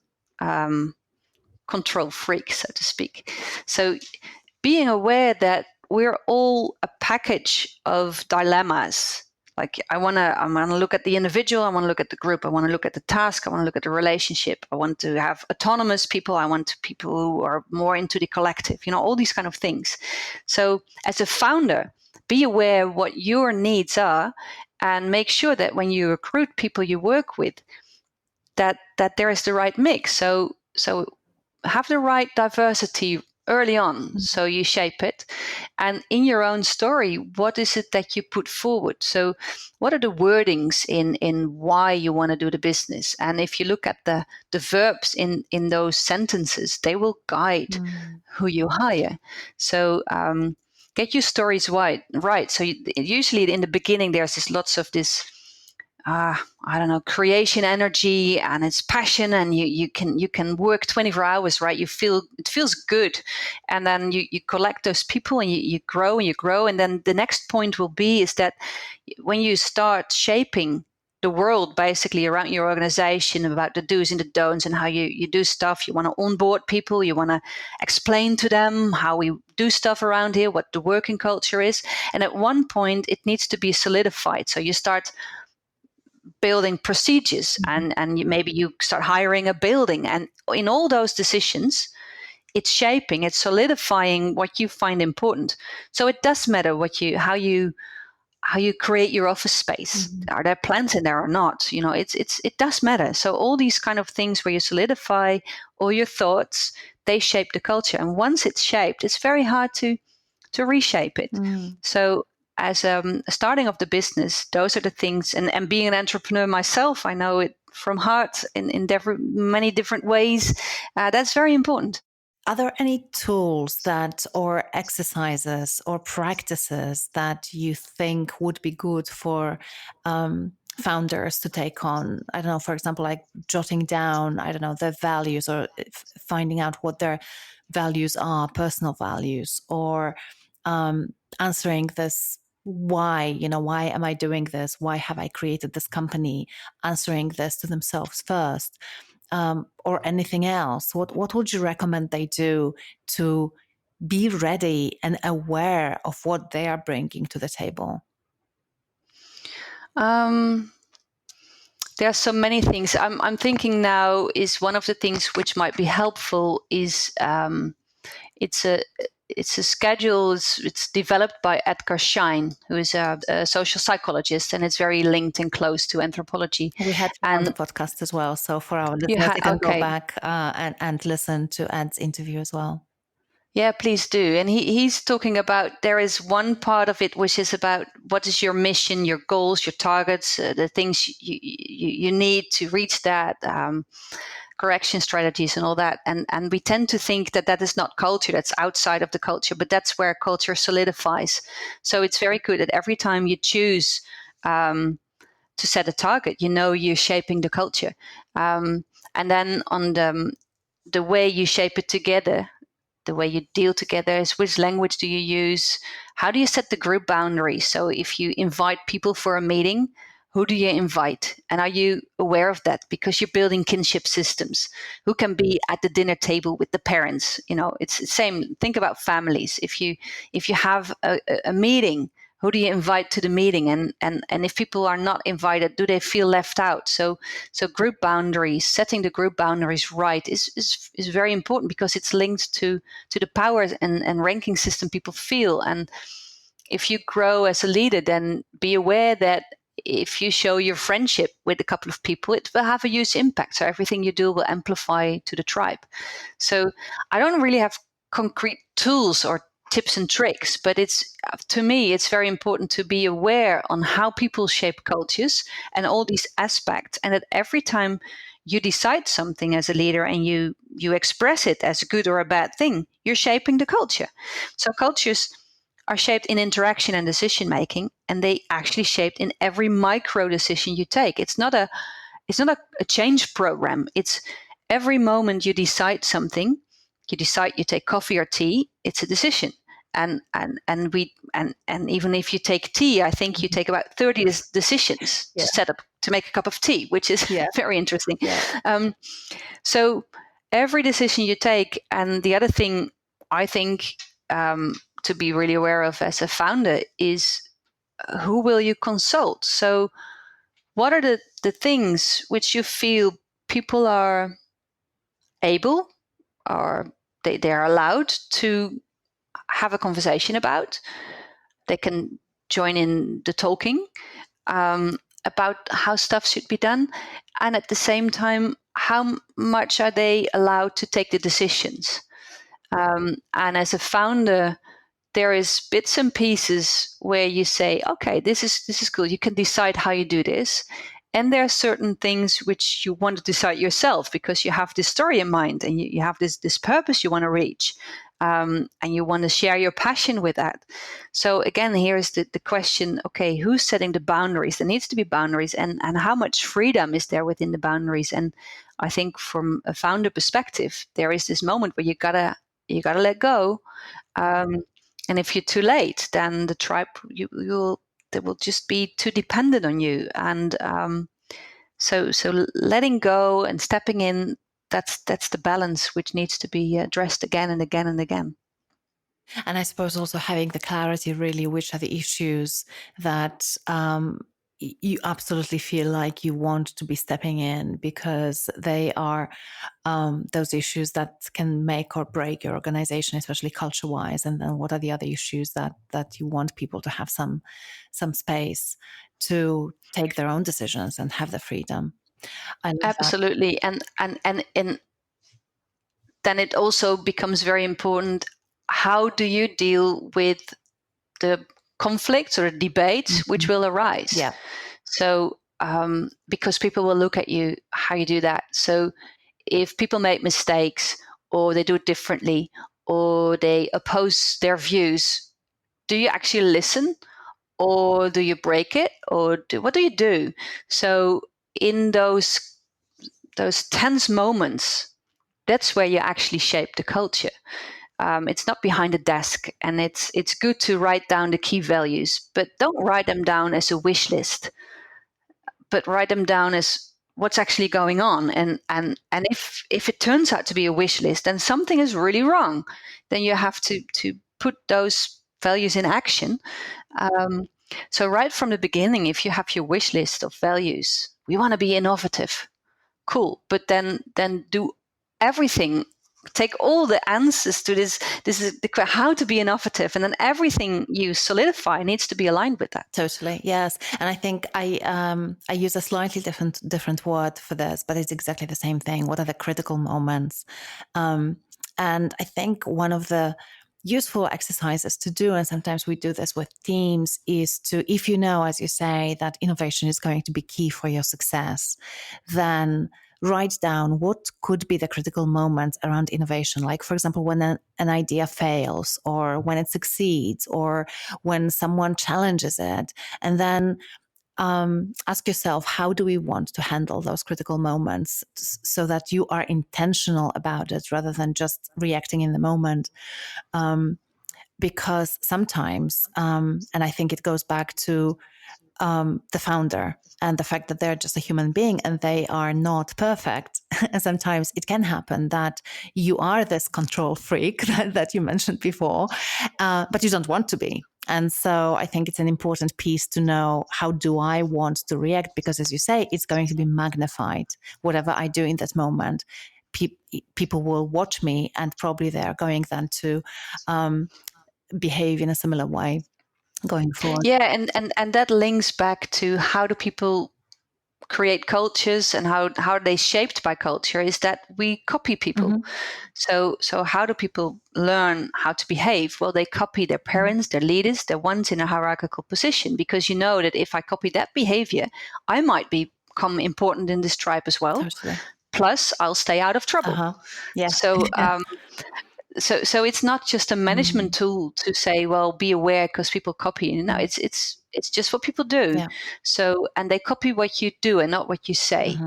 control freaks, so to speak. So being aware that we're all a package of dilemmas. Like I want to look at the individual, I want to look at the group, I want to look at the task, I want to look at the relationship, I want to have autonomous people, I want people who are more into the collective, all these kind of things. So as a founder, be aware what your needs are and make sure that when you recruit people you work with, that there is the right mix. So have the right diversity early on, so you shape it. And in your own story, what is it that you put forward? So what are the wordings in why you want to do the business? And if you look at the verbs in those sentences, they will guide who you hire. So get your stories right. So usually in the beginning, there's lots of this I don't know, creation energy, and it's passion, and you can work 24 hours, right? It feels good, and then you collect those people and you grow and you grow, and then the next point will be is that when you start shaping the world basically around your organization about the do's and the don'ts and how you do stuff, you want to onboard people, you want to explain to them how we do stuff around here, what the working culture is, and at one point it needs to be solidified. So you start building procedures, and maybe you start hiring a building, and in all those decisions it's shaping, it's solidifying what you find important. So it does matter how you create your office space. Are there plants in there or not? It does matter. So all these kind of things where you solidify all your thoughts, they shape the culture, and once it's shaped, it's very hard to reshape it. So as a starting of the business, those are the things. And being an entrepreneur myself, I know it from heart in many different ways. That's very important. Are there any tools or exercises or practices that you think would be good for founders to take on? I don't know, for example, like jotting down, I don't know, their values, or finding out what their values are, personal values, or answering this why am I doing this? Why have I created this company? Answering this to themselves first. or anything else? What would you recommend they do to be ready and aware of what they are bringing to the table? There are so many things. I'm thinking now is one of the things which might be helpful is it's a schedule. It's developed by Edgar Schein, who is a social psychologist, and it's very linked and close to anthropology. We had him on the And podcast as well. So for our you listeners, had they can go okay. back and listen to Ed's interview as well. Yeah, please do. And he's talking about there is one part of it which is about what is your mission, your goals, your targets, the things you need to reach that, correction strategies and all that. And we tend to think that that is not culture, that's outside of the culture, but that's where culture solidifies. So it's very good that every time you choose to set a target, you're shaping the culture. And then on the way you shape it together, the way you deal together is which language do you use? How do you set the group boundaries? So if you invite people for a meeting, who do you invite? And are you aware of that? Because you're building kinship systems. Who can be at the dinner table with the parents? It's the same. Think about families. If you have a meeting, who do you invite to the meeting? And if people are not invited, do they feel left out? So group boundaries, setting the group boundaries right is very important because it's linked to the power and ranking system people feel. And if you grow as a leader, then be aware that if you show your friendship with a couple of people, it will have a huge impact. So everything you do will amplify to the tribe. So I don't really have concrete tools or tips and tricks, but to me it's very important to be aware on how people shape cultures and all these aspects, and that every time you decide something as a leader and you express it as a good or a bad thing, you're shaping the culture. So cultures are shaped in interaction and decision making, and they actually shaped in every micro decision you take. It's not a change program. It's every moment you decide something, you decide you take coffee or tea, it's a decision. And even if you take tea, I think you take about 30 decisions to make a cup of tea, which is very interesting. So every decision you take, and the other thing I think to be really aware of as a founder is who will you consult? So what are the things which you feel people are able, or they are allowed to have a conversation about? They can join in the talking about how stuff should be done. And at the same time, how much are they allowed to take the decisions? And as a founder, there is bits and pieces where you say, okay, this is cool. You can decide how you do this. And there are certain things which you want to decide yourself because you have this story in mind and you have this purpose you want to reach. And you want to share your passion with that. So again, here's the question, okay, who's setting the boundaries? There needs to be boundaries, and how much freedom is there within the boundaries? And I think from a founder perspective, there is this moment where you gotta let go. And if you're too late, then the tribe they will just be too dependent on you. And so letting go and stepping in, that's the balance which needs to be addressed again and again and again. And I suppose also having the clarity, really, which are the issues that you absolutely feel like you want to be stepping in, because they are those issues that can make or break your organization, especially culture-wise. And then what are the other issues that you want people to have some space to take their own decisions and have the freedom. I love Absolutely. that. And then it also becomes very important, how do you deal with the conflicts or debates which will arise? Yeah. So because people will look at you, how you do that. So if people make mistakes or they do it differently or they oppose their views, do you actually listen, or do you break it, or what do you do? So in those tense moments, that's where you actually shape the culture. It's not behind a desk, and it's good to write down the key values, but don't write them down as a wish list, but write them down as what's actually going on. And if it turns out to be a wish list, then something is really wrong. Then you have to put those values in action. So right from the beginning, if you have your wish list of values, we want to be innovative. Cool. But then do everything. Take all the answers to this. This is how to be innovative, and then everything you solidify needs to be aligned with that. Totally, yes. And I think I use a slightly different word for this, but it's exactly the same thing. What are the critical moments? And I think one of the useful exercises to do, and sometimes we do this with teams, is to, if you know, as you say, that innovation is going to be key for your success, then write down what could be the critical moments around innovation. Like, for example, when an idea fails, or when it succeeds, or when someone challenges it. And then ask yourself, how do we want to handle those critical moments so that you are intentional about it rather than just reacting in the moment? Because sometimes, and I think it goes back to the founder and the fact that they're just a human being and they are not perfect. And sometimes it can happen that you are this control freak that you mentioned before, but you don't want to be. And so I think it's an important piece to know, how do I want to react? Because as you say, it's going to be magnified. Whatever I do in that moment, people will watch me, and probably they're going then to behave in a similar way going forward. Yeah, and that links back to how do people create cultures and how are they shaped by culture, is that we copy people. So how do people learn how to behave? Well, they copy their parents, their leaders, their ones in a hierarchical position, because you know that if I copy that behavior, I might become important in this tribe as well. Totally. Plus, I'll stay out of trouble. Yes. So so it's not just a management tool to say, well, be aware because people copy. No, it's just what people do. Yeah. So, and they copy what you do and not what you say.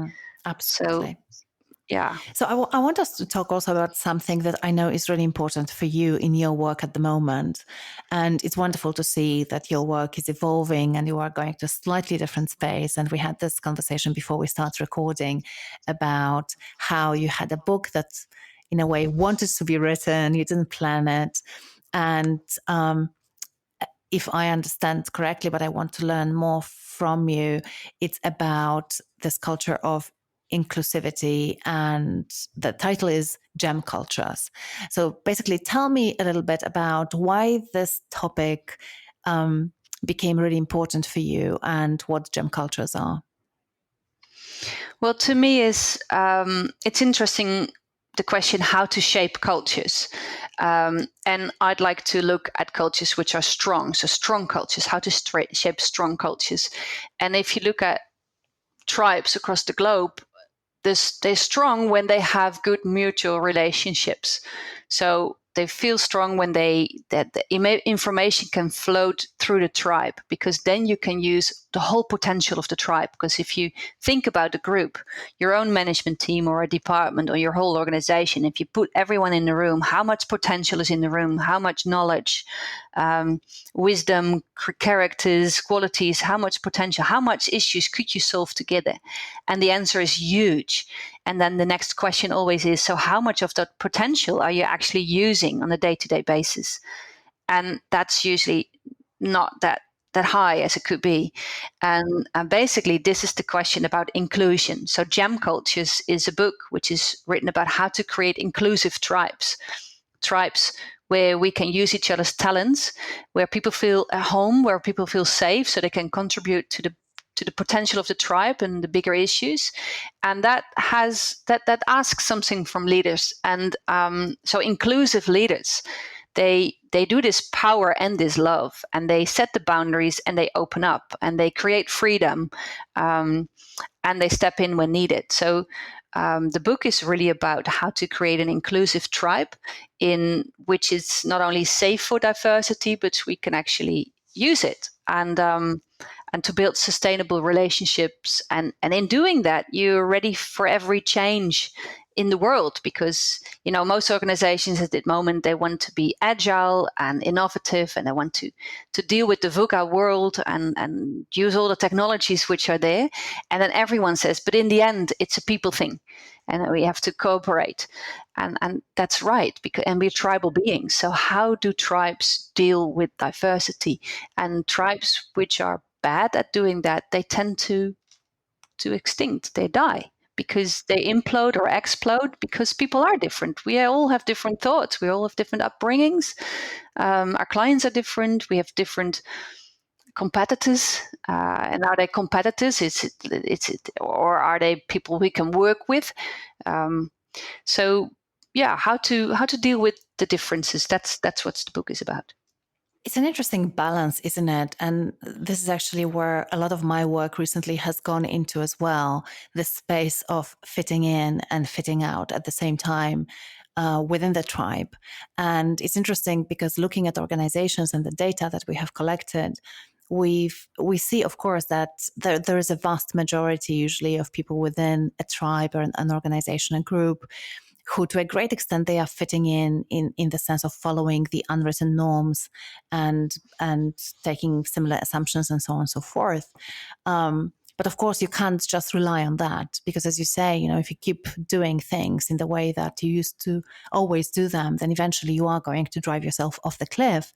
Absolutely. So, yeah. So I want us to talk also about something that I know is really important for you in your work at the moment. And it's wonderful to see that your work is evolving and you are going to a slightly different space. And we had this conversation before we start recording about how you had a book that, in a way, wanted to be written, you didn't plan it. And if I understand correctly, but I want to learn more from you, it's about this culture of inclusivity, and the title is Gem Cultures. So basically, tell me a little bit about why this topic became really important for you and what gem cultures are. Well, to me, it's interesting, the question how to shape cultures. And I'd like to look at cultures which are strong. So strong cultures, how to shape strong cultures. And if you look at tribes across the globe, they're strong when they have good mutual relationships. So they feel strong when that the information can float through the tribe, because then you can use the whole potential of the tribe. Because if you think about the group, your own management team or a department or your whole organization, if you put everyone in the room, how much potential is in the room, how much knowledge, wisdom, characters, qualities, how much potential, how much issues could you solve together? And the answer is huge. And then the next question always is, so how much of that potential are you actually using on a day-to-day basis? And that's usually not that high as it could be. And basically, this is the question about inclusion. So Gem Cultures is a book which is written about how to create inclusive tribes where we can use each other's talents, where people feel at home, where people feel safe, so they can contribute to the potential of the tribe and the bigger issues. And that asks something from leaders. And so inclusive leaders, they do this power and this love, and they set the boundaries, and they open up, and they create freedom, and they step in when needed. So the book is really about how to create an inclusive tribe in which is not only safe for diversity, but we can actually use it and to build sustainable relationships. And in doing that, you're ready for every change in the world, because most organizations at the moment, they want to be agile and innovative, and they want to deal with the VUCA world and use all the technologies which are there. And then everyone says, but in the end, it's a people thing, and we have to cooperate. And that's right, and we're tribal beings. So how do tribes deal with diversity? And tribes which are bad at doing that, they tend to extinct. They die because they implode or explode, because people are different. We all have different thoughts. We all have different upbringings. Our clients are different. We have different competitors. And are they competitors? Or are they people we can work with? So yeah, how to deal with the differences. That's what the book is about. It's an interesting balance, isn't it? And this is actually where a lot of my work recently has gone into as well, this space of fitting in and fitting out at the same time within the tribe. And it's interesting because looking at organizations and the data that we have collected, we see, of course, that there is a vast majority usually of people within a tribe or an organization, a group, who to a great extent they are fitting in the sense of following the unwritten norms and taking similar assumptions and so on and so forth. But of course, you can't just rely on that, because as you say, if you keep doing things in the way that you used to always do them, then eventually you are going to drive yourself off the cliff.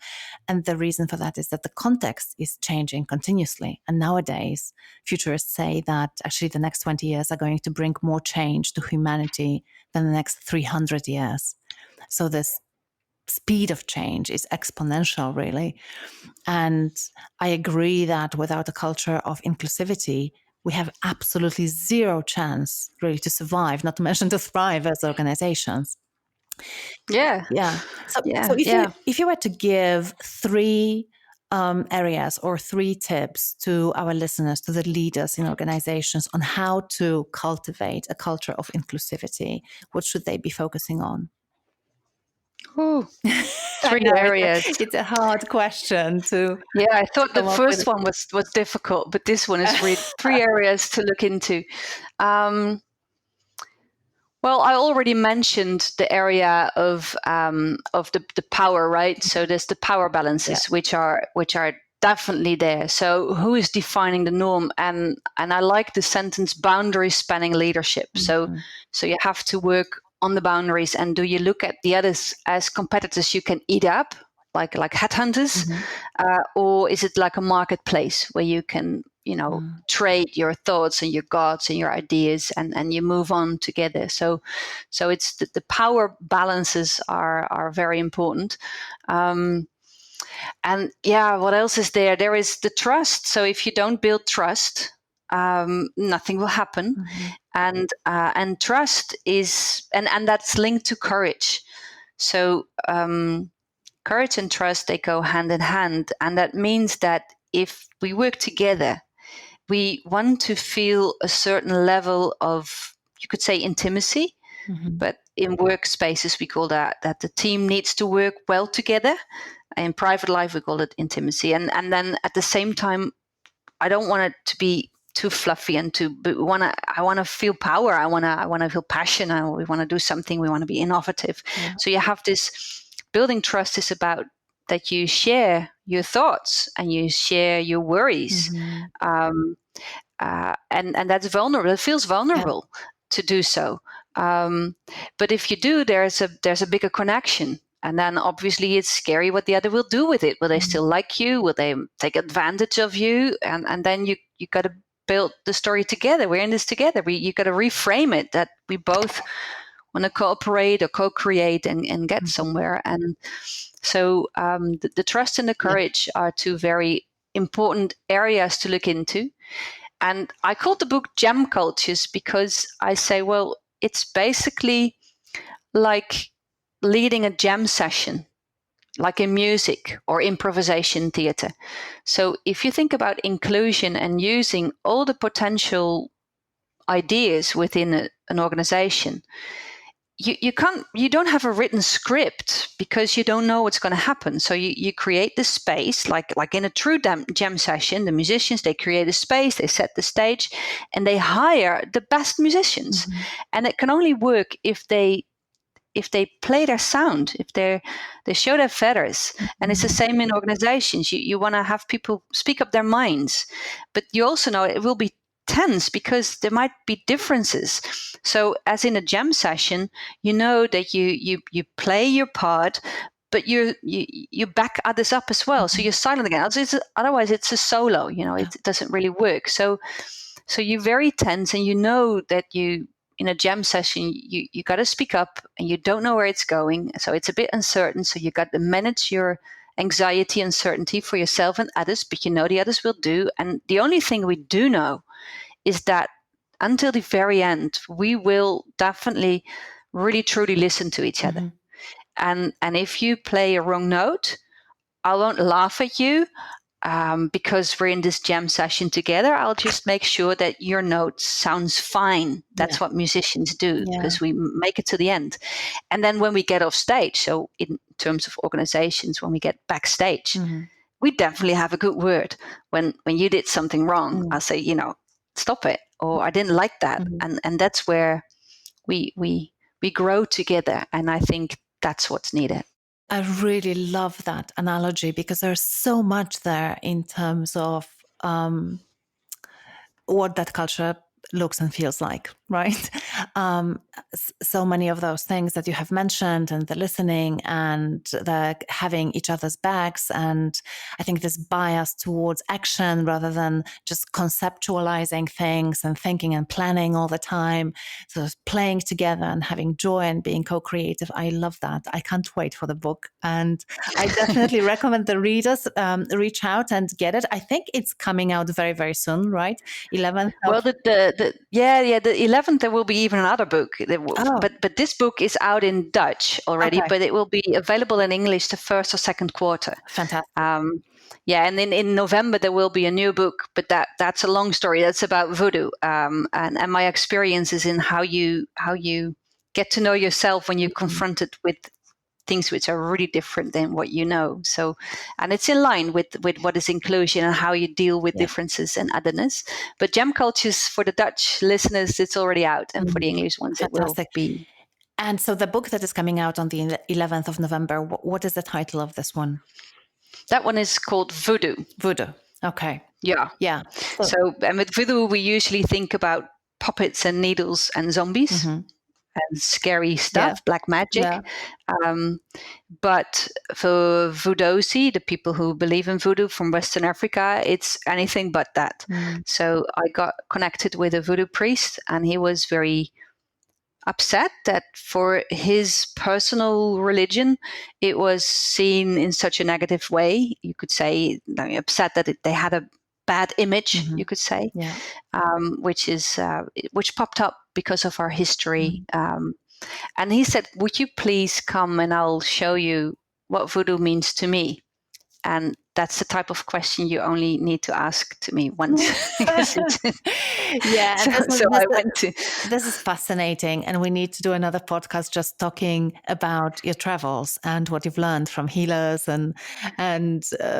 And the reason for that is that the context is changing continuously. And nowadays, futurists say that actually the next 20 years are going to bring more change to humanity than the next 300 years. So this speed of change is exponential, really. And I agree that without a culture of inclusivity, we have absolutely zero chance really to survive, not to mention to thrive as organizations. Yeah. Yeah. So Yeah. if you were to give three areas or three tips to our listeners, to the leaders in organizations on how to cultivate a culture of inclusivity, what should they be focusing on? Ooh, I three know areas. it's a hard question to Yeah, I thought the come up with. first one was difficult, but this one is really three areas to look into. Well, I already mentioned the area of the power, right? So there's the power balances, which are definitely there. So who is defining the norm? And I like the sentence boundary spanning leadership. Mm-hmm. So you have to work on the boundaries. And do you look at the others as competitors you can eat up, like headhunters, or is it like a marketplace where you can trade your thoughts and your gods and your ideas, and you move on together? So it's the power balances are very important. And yeah, what else is there? There is the trust. So if you don't build trust, nothing will happen. And trust is, and that's linked to courage. So courage and trust, they go hand in hand. And that means that if we work together, we want to feel a certain level of, you could say, intimacy. But in workspaces, we call that the team needs to work well together. In private life, we call it intimacy. And then at the same time, I don't want it to be too fluffy and I want to feel power. I want to feel passion. We want to do something. We want to be innovative. Yeah. So you have this building trust is about that you share your thoughts and you share your worries. And that's vulnerable. It feels vulnerable to do so. But if you do, there's a bigger connection. And then obviously it's scary what the other will do with it. Will they still like you? Will they take advantage of you? And then you got to build the story together. We're in this together. You got to reframe it that we both want to cooperate or co-create and get somewhere. And so the trust and the courage are two very important areas to look into. And I called the book Gem Cultures because I say, well, it's basically like leading a jam session, like in music or improvisation theater. So if you think about inclusion and using all the potential ideas within an organization, you don't have a written script because you don't know what's going to happen. So you create the space, like in a true jam session. The musicians, they create a space, they set the stage, and they hire the best musicians. Mm-hmm. And it can only work if they play their sound, if they show their feathers. And it's the same in organizations. You want to have people speak up their minds, but you also know it will be tense because there might be differences. So as in a jam session, you know that you play your part, but you back others up as well. So you're silent again. Otherwise it's a solo, it doesn't really work. So you're very tense, and you know that in a jam session, you got to speak up, and you don't know where it's going. So it's a bit uncertain. So you got to manage your anxiety, uncertainty for yourself and others, but you know the others will do. And the only thing we do know is that until the very end, we will definitely really truly listen to each other. And if you play a wrong note, I won't laugh at you. Because we're in this jam session together, I'll just make sure that your note sounds fine. That's what musicians do, because we make it to the end. And then when we get off stage, so in terms of organizations, when we get backstage, we definitely have a good word. When you did something wrong, I'll say, stop it, or I didn't like that. And that's where we grow together. And I think that's what's needed. I really love that analogy because there's so much there in terms of what that culture looks and feels like, right? So many of those things that you have mentioned, and the listening and the having each other's backs, and I think this bias towards action rather than just conceptualizing things and thinking and planning all the time. So playing together and having joy and being co-creative. I love that. I can't wait for the book, and I definitely recommend the readers reach out and get it. I think it's coming out very, very soon, right? 11th. Well, the 11th there will be even another book. But this book is out in Dutch already, but it will be available in English the first or second quarter. Fantastic. And then in November there will be a new book, but that's a long story. That's about voodoo, and my experiences in how you get to know yourself when you're confronted with things which are really different than what you know. So, and it's in line with what is inclusion and how you deal with differences and otherness. But Jam Cultures, for the Dutch listeners, it's already out, and for the English ones, Fantastic. It will be. And so the book that is coming out on the 11th of November, what is the title of this one? That one is called Voodoo. Voodoo. Okay. Yeah. Yeah. So and with voodoo, we usually think about puppets and needles and zombies. And scary stuff, black magic. But for Voodoosi, the people who believe in voodoo from Western Africa, it's anything but that. So I got connected with a voodoo priest, and he was very upset that for his personal religion, it was seen in such a negative way. You could say, upset that they had a bad image, you could say, which popped up because of our history. And he said, would you please come and I'll show you what voodoo means to me? And that's the type of question you only need to ask to me once. Yeah. I went to. This is fascinating. And we need to do another podcast just talking about your travels and what you've learned from healers and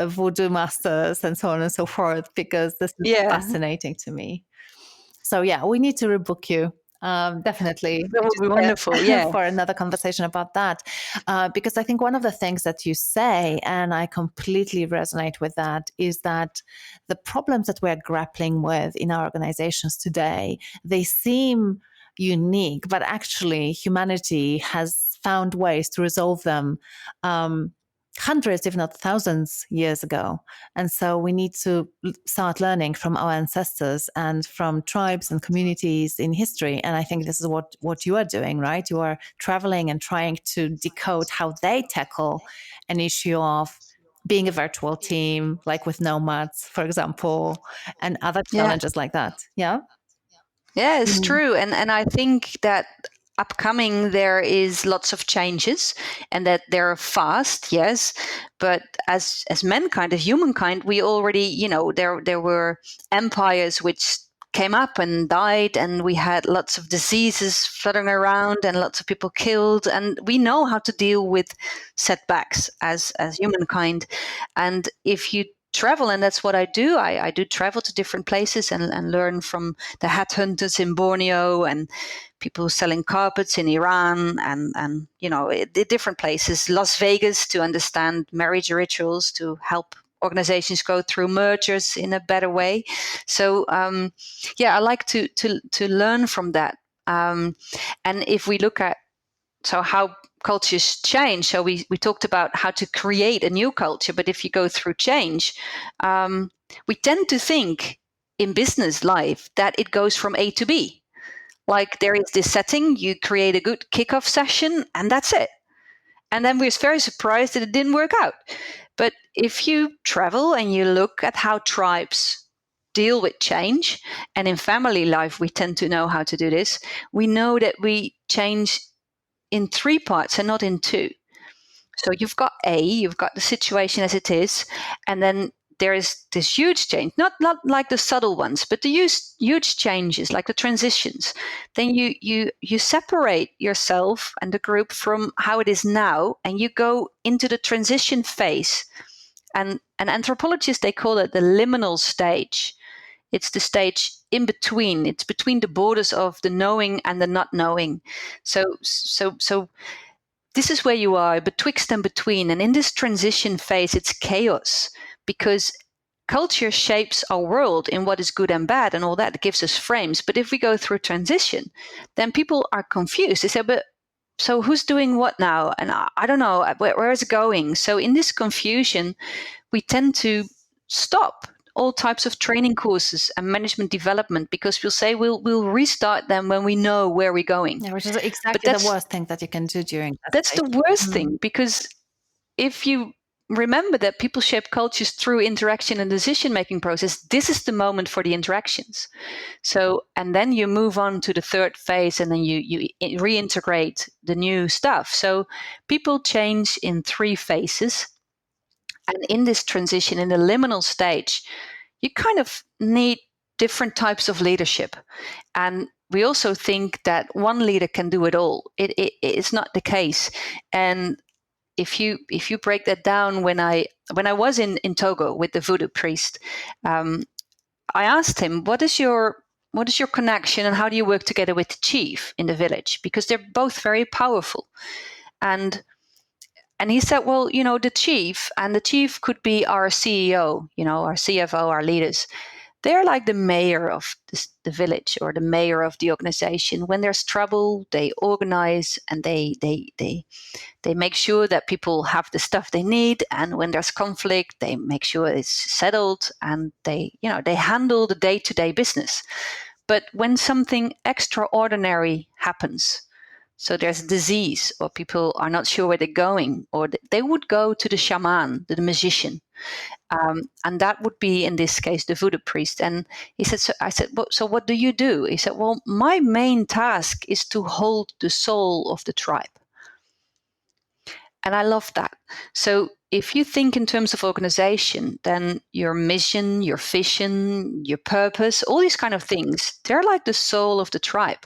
voodoo masters and so on and so forth, because this is fascinating to me. So yeah, we need to rebook you. Definitely. That would be wonderful, for another conversation about that. Because I think one of the things that you say, and I completely resonate with that, is that the problems that we're grappling with in our organizations today, they seem unique, but actually humanity has found ways to resolve them hundreds, if not thousands, years ago. And so we need to start learning from our ancestors and from tribes and communities in history. And I think this is what you are doing, right? You are traveling and trying to decode how they tackle an issue of being a virtual team, like with nomads, for example, and other challenges like that. Yeah. Yeah, it's true. And I think that upcoming there is lots of changes, and that they're fast, yes, but as mankind, as humankind, we already, there were empires which came up and died, and we had lots of diseases fluttering around and lots of people killed, and we know how to deal with setbacks as humankind. And if you travel, and that's what I do, I do travel to different places and learn from the hat hunters in Borneo and people selling carpets in Iran and different places, Las Vegas, to understand marriage rituals, to help organizations go through mergers in a better way. So I like to learn from that. And if we look at how cultures change, so we talked about how to create a new culture, but if you go through change, we tend to think in business life that it goes from A to B. Like there is this setting, you create a good kickoff session, and that's it. And then we're very surprised that it didn't work out. But if you travel and you look at how tribes deal with change, and in family life, we tend to know how to do this, we know that we change in 3 parts and not in 2. So you've got you've got the situation as it is, and then there is this huge change, not like the subtle ones, but the huge changes, like the transitions. Then you separate yourself and the group from how it is now, and you go into the transition phase. And anthropologists, they call it the liminal stage. It's the stage in between. It's between the borders of the knowing and the not knowing. So this is where you are betwixt and between. And in this transition phase, it's chaos, because culture shapes our world in what is good and bad and all that. It gives us frames. But if we go through transition, then people are confused. They say, but so who's doing what now? And I don't know, where is it going? So in this confusion, we tend to stop all types of training courses and management development, because we'll say we'll restart them when we know where we're going. Yeah, which is exactly the worst thing that you can do during that That's stage. the worst thing, because if you remember that people shape cultures through interaction and decision-making process, this is the moment for the interactions. So, and then you move on to the third phase, and then you reintegrate the new stuff. So people change in 3 phases. And in this transition, in the liminal stage, you kind of need different types of leadership. And we also think that one leader can do it all. It's not the case. And if you break that down, when I was in Togo with the voodoo priest, I asked him, what is your connection, and how do you work together with the chief in the village? Because they're both very powerful. And he said, well, the chief could be our CEO, our CFO, our leaders. They're like the mayor of the village, or the mayor of the organization. When there's trouble, they organize, and they make sure that people have the stuff they need. And when there's conflict, they make sure it's settled, and they handle the day-to-day business. But when something extraordinary happens, so there's disease, or people are not sure where they're going, or they would go to the shaman, the magician. And that would be, in this case, the voodoo priest. And he said, I said, well, so what do you do? He said, well, my main task is to hold the soul of the tribe. And I love that. So if you think in terms of organization, then your mission, your vision, your purpose, all these kind of things, they're like the soul of the tribe.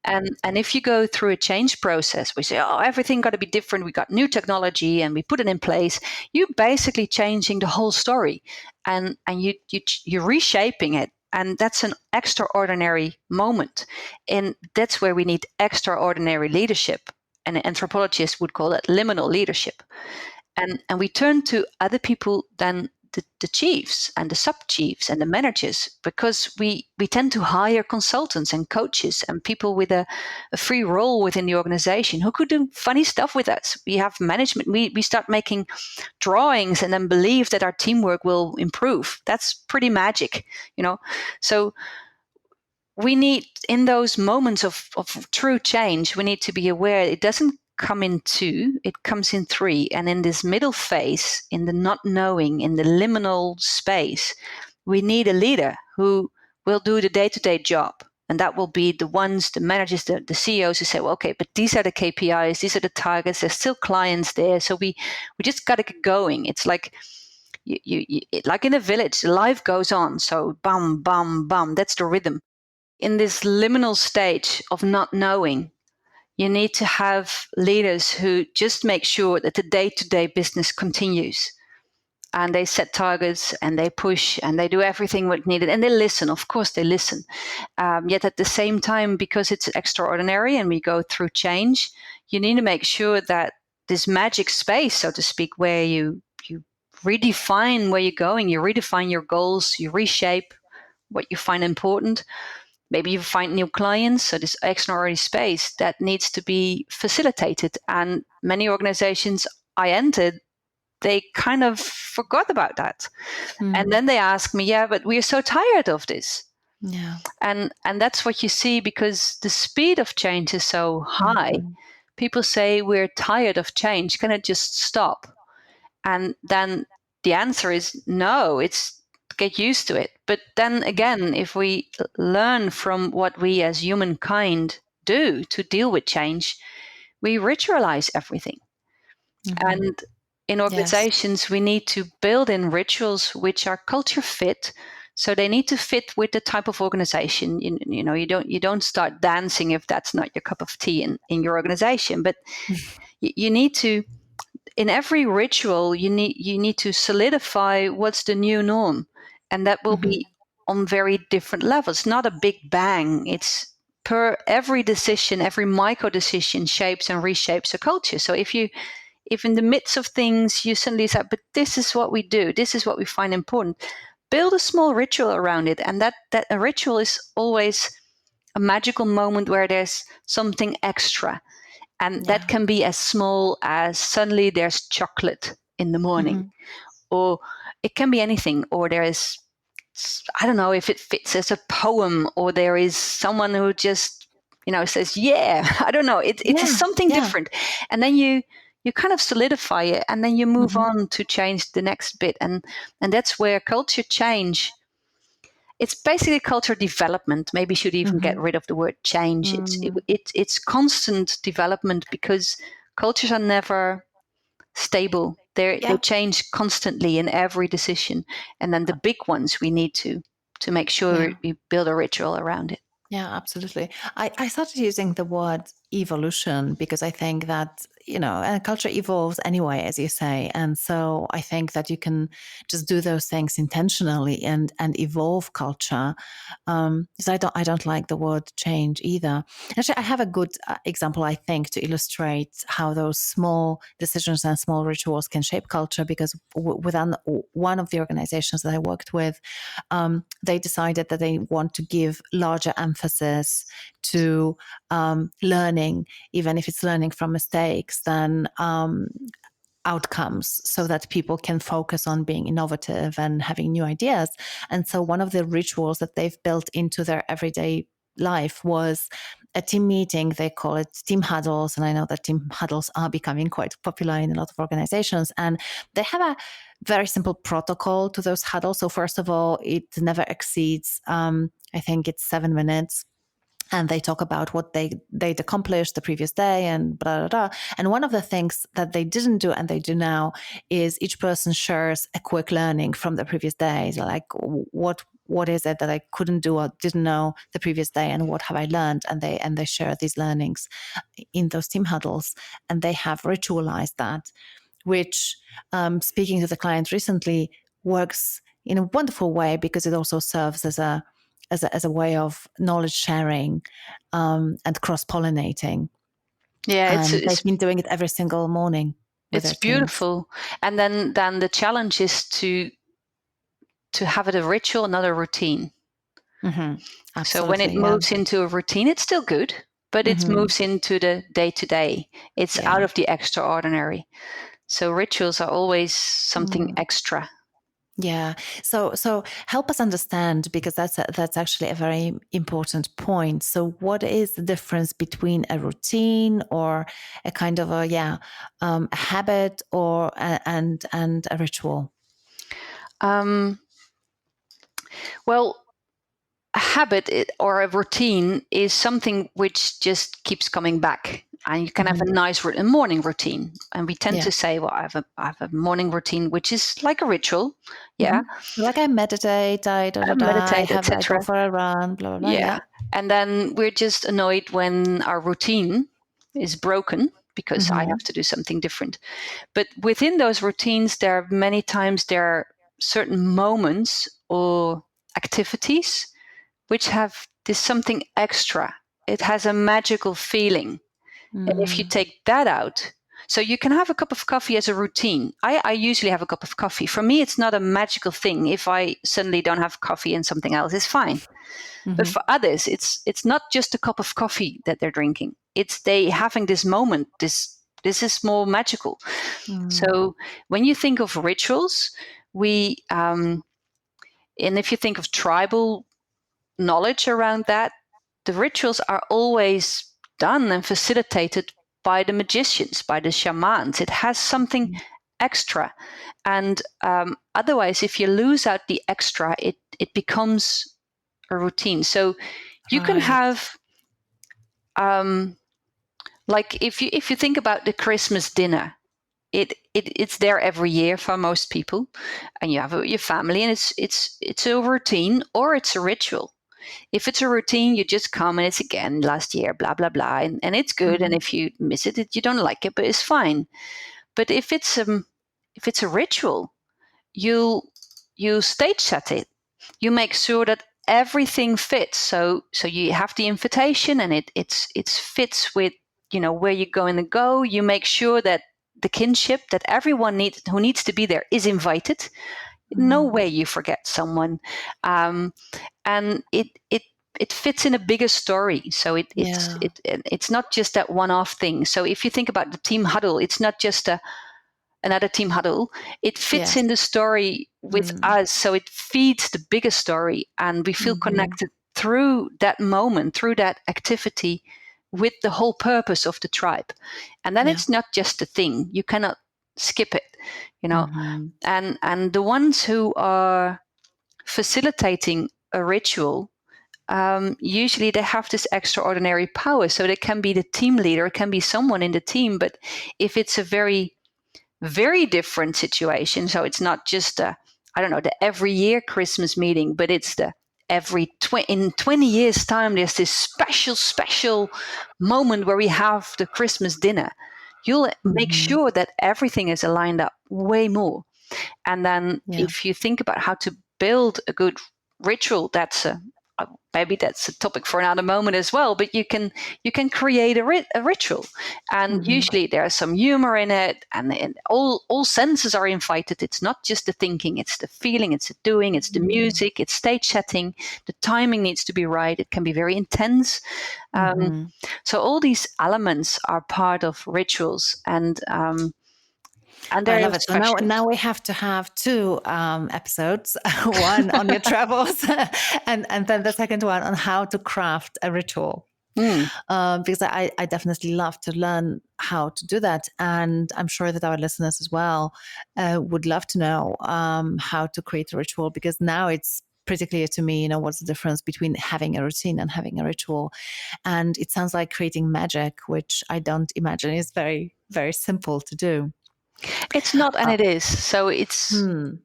And if you go through a change process, we say, oh, everything got to be different. We got new technology and we put it in place. You're basically changing the whole story, and you're reshaping it. And that's an extraordinary moment. And that's where we need extraordinary leadership. And anthropologists would call it liminal leadership. And we turn to other people than the chiefs and the sub-chiefs and the managers, because we tend to hire consultants and coaches and people with a free role within the organization who could do funny stuff with us. We have management. We start making drawings and then believe that our teamwork will improve. That's pretty magic, So we need, in those moments of true change, we need to be aware it doesn't come in 2, it comes in 3. And in this middle phase, in the not knowing, in the liminal space, we need a leader who will do the day-to-day job. And that will be the ones, the managers, the CEOs who say, well, okay, but these are the KPIs, these are the targets, there's still clients there. So we just got to get going. It's like Like in a village, life goes on. So bum, bum, bum, that's the rhythm. In this liminal stage of not knowing, you need to have leaders who just make sure that the day-to-day business continues, and they set targets and they push and they do everything what needed, and they listen. Of course they listen, yet at the same time, because it's extraordinary and we go through change, you need to make sure that this magic space, so to speak, where you redefine where you're going, you redefine your goals, you reshape what you find important. Maybe you find new clients. So this extraordinary space that needs to be facilitated. And many organizations I entered, they kind of forgot about that. And then they ask me, yeah, but we're so tired of this. Yeah. And that's what you see, because the speed of change is so high. People say we're tired of change. Can it just stop? And then the answer is no, it's get used to it. But then again, if we learn from what we as humankind do to deal with change, we ritualize everything. And in Yes. organizations, we need to build in rituals which are culture fit. So they need to fit with the type of organization. You don't start dancing if that's not your cup of tea in your organization. But you need to, in every ritual, you need to solidify what's the new norm, and that will be on very different levels. Not a big bang. It's per every decision, every micro decision shapes and reshapes a culture. So if in the midst of things you suddenly say, but this is what we do, this is what we find important, build a small ritual around it. And that a ritual is always a magical moment where there's something extra. And that Yeah. can be as small as suddenly there's chocolate in the morning, or it can be anything, or there is, I don't know if it fits as a poem, or there is someone who just, says, yeah, I don't know. It is Yeah. something Yeah. different. And then you kind of solidify it, and then you move on to change the next bit. And that's where culture change, it's basically culture development. Maybe should even get rid of the word change. It's constant development, because cultures are never stable. They Yeah. change constantly in every decision. And then the big ones, we need to make sure Yeah. we build a ritual around it. Yeah, absolutely. I started using the word evolution because I think that, and culture evolves anyway, as you say. And so I think that you can just do those things intentionally and evolve culture. So I don't like the word change either. Actually, I have a good example, I think, to illustrate how those small decisions and small rituals can shape culture. Because within one of the organizations that I worked with, they decided that they want to give larger emphasis to learning, even if it's learning from mistakes, than outcomes, so that people can focus on being innovative and having new ideas. And so one of the rituals that they've built into their everyday life was a team meeting. They call it team huddles. And I know that team huddles are becoming quite popular in a lot of organizations. And they have a very simple protocol to those huddles. So first of all, it never exceeds, I think it's 7 minutes. And they talk about what they'd accomplished the previous day and blah, blah, blah. And one of the things that they didn't do and they do now is each person shares a quick learning from the previous day. So like, what is it that I couldn't do or didn't know the previous day, and what have I learned? And they share these learnings in those team huddles, and they have ritualized that, which, speaking to the client recently, works in a wonderful way, because it also serves as a way of knowledge sharing and cross pollinating. Yeah, it's And it's they've been doing it every single morning with it's their teams. beautiful. And then the challenge is to have it a ritual, not a routine. So when it Absolutely, yeah. moves into a routine, it's still good, but it moves into the day to day. It's out Yeah. of the extraordinary. So rituals are always something extra. Yeah. So help us understand, because that's actually a very important point. So what is the difference between a routine or a kind of a habit or and a ritual? Um, well, a habit or a routine is something which just keeps coming back. And you can have a nice morning routine. And we tend Yeah. to say, well, I have a morning routine, which is like a ritual. Yeah. Like I meditate, I I meditate, have, I go etc. for a run, blah, blah, blah. Yeah. Yeah. And then we're just annoyed when our routine is broken because I have to do something different. But within those routines, there are many times there are certain moments or activities which have this something extra. It has a magical feeling. And if you take that out, so you can have a cup of coffee as a routine. I usually have a cup of coffee. For me, it's not a magical thing. If I suddenly don't have coffee and something else, it's fine. But for others, it's not just a cup of coffee that they're drinking. It's they having this moment. This is more magical. So when you think of rituals, we and if you think of tribal knowledge around that, the rituals are always done and facilitated by the magicians, by the shamans. It has something extra. And otherwise, if you lose out the extra, it becomes a routine. So you can Right. have, like if you think about the Christmas dinner, it's there every year for most people, and you have your family, and it's a routine or it's a ritual. If it's a routine, you just come and it's again last year, blah blah blah, and it's good. And if you miss it, you don't like it, but it's fine. But if it's a ritual, you stage set it. You make sure that everything fits. So you have the invitation, and it fits with where you're going to go. You make sure that the kinship that everyone who needs to be there is invited. No way you forget someone, and it fits in a bigger story. So it's not just that one-off thing. So if you think about the team huddle, it's not just another team huddle. It fits in the story with us. So it feeds the bigger story, and we feel connected through that moment, through that activity, with the whole purpose of the tribe. And then it's not just a thing. You cannot skip it, and the ones who are facilitating a ritual, usually they have this extraordinary power. So they can be the team leader, it can be someone in the team. But if it's a very, very different situation, so it's not just the every year Christmas meeting, but it's the in 20 years time, there's this special moment where we have the Christmas dinner. You'll make sure that everything is aligned up way more. And then if you think about how to build a good ritual, maybe that's a topic for another moment as well. But you can create a ritual, and usually there's some humor in it, and all senses are invited. It's not just the thinking; it's the feeling, it's the doing, it's the music, it's stage setting. The timing needs to be right. It can be very intense. So all these elements are part of rituals, and I they're love it. So special. now we have to have two episodes, one on your travels and then the second one on how to craft a ritual. Because I definitely love to learn how to do that. And I'm sure that our listeners as well would love to know how to create a ritual, because now it's pretty clear to me, what's the difference between having a routine and having a ritual. And it sounds like creating magic, which I don't imagine is very, very simple to do. It's not, and it is. So it's the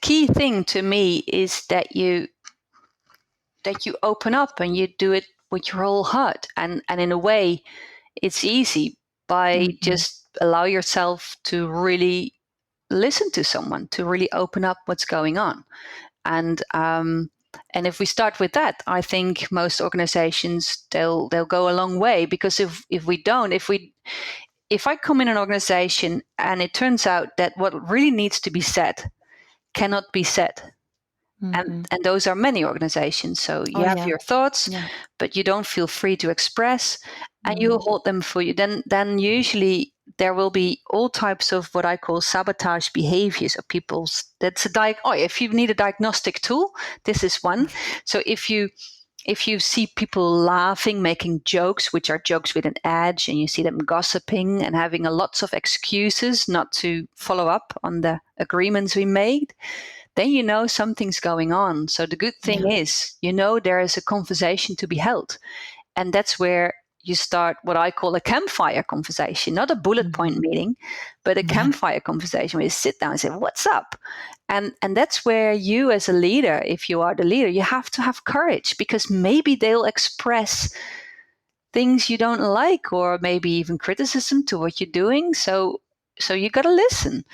key thing to me is that you open up and you do it with your whole heart, and in a way, it's easy by just allow yourself to really listen to someone, to really open up what's going on, and if we start with that, I think most organizations they'll go a long way. Because if I come in an organization and it turns out that what really needs to be said cannot be said, and those are many organizations. So you have your thoughts, but you don't feel free to express, and you hold them for you. Then usually there will be all types of what I call sabotage behaviors of people's. If you need a diagnostic tool, this is one. So if you see people laughing, making jokes, which are jokes with an edge, and you see them gossiping and having lots of excuses not to follow up on the agreements we made, then you know something's going on. So the good thing is, there is a conversation to be held. And that's where you start what I call a campfire conversation, not a bullet point meeting, but a Yeah. campfire conversation where you sit down and say, what's up? And that's where you as a leader, if you are the leader, you have to have courage, because maybe they'll express things you don't like, or maybe even criticism to what you're doing. So you got to listen.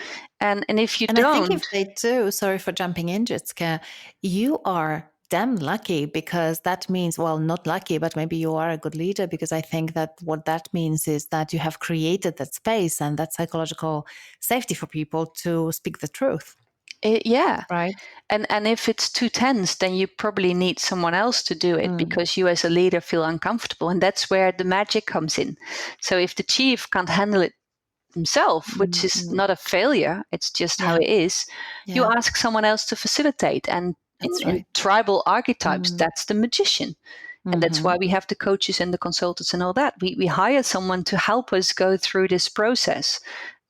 And if you And I think don't, if they do, sorry for jumping in, Jitske, you are damn lucky, because that means, well, not lucky, but maybe you are a good leader, because I think that what that means is that you have created that space and that psychological safety for people to speak the truth. yeah. Right. And if it's too tense, then you probably need someone else to do it, because you as a leader feel uncomfortable. And that's where the magic comes in. So if the chief can't handle it himself, which is not a failure, it's just how Yeah. it is, you Yeah. ask someone else to facilitate. And That's in right. tribal archetypes, that's the magician. And that's why we have the coaches and the consultants and all that. We hire someone to help us go through this process.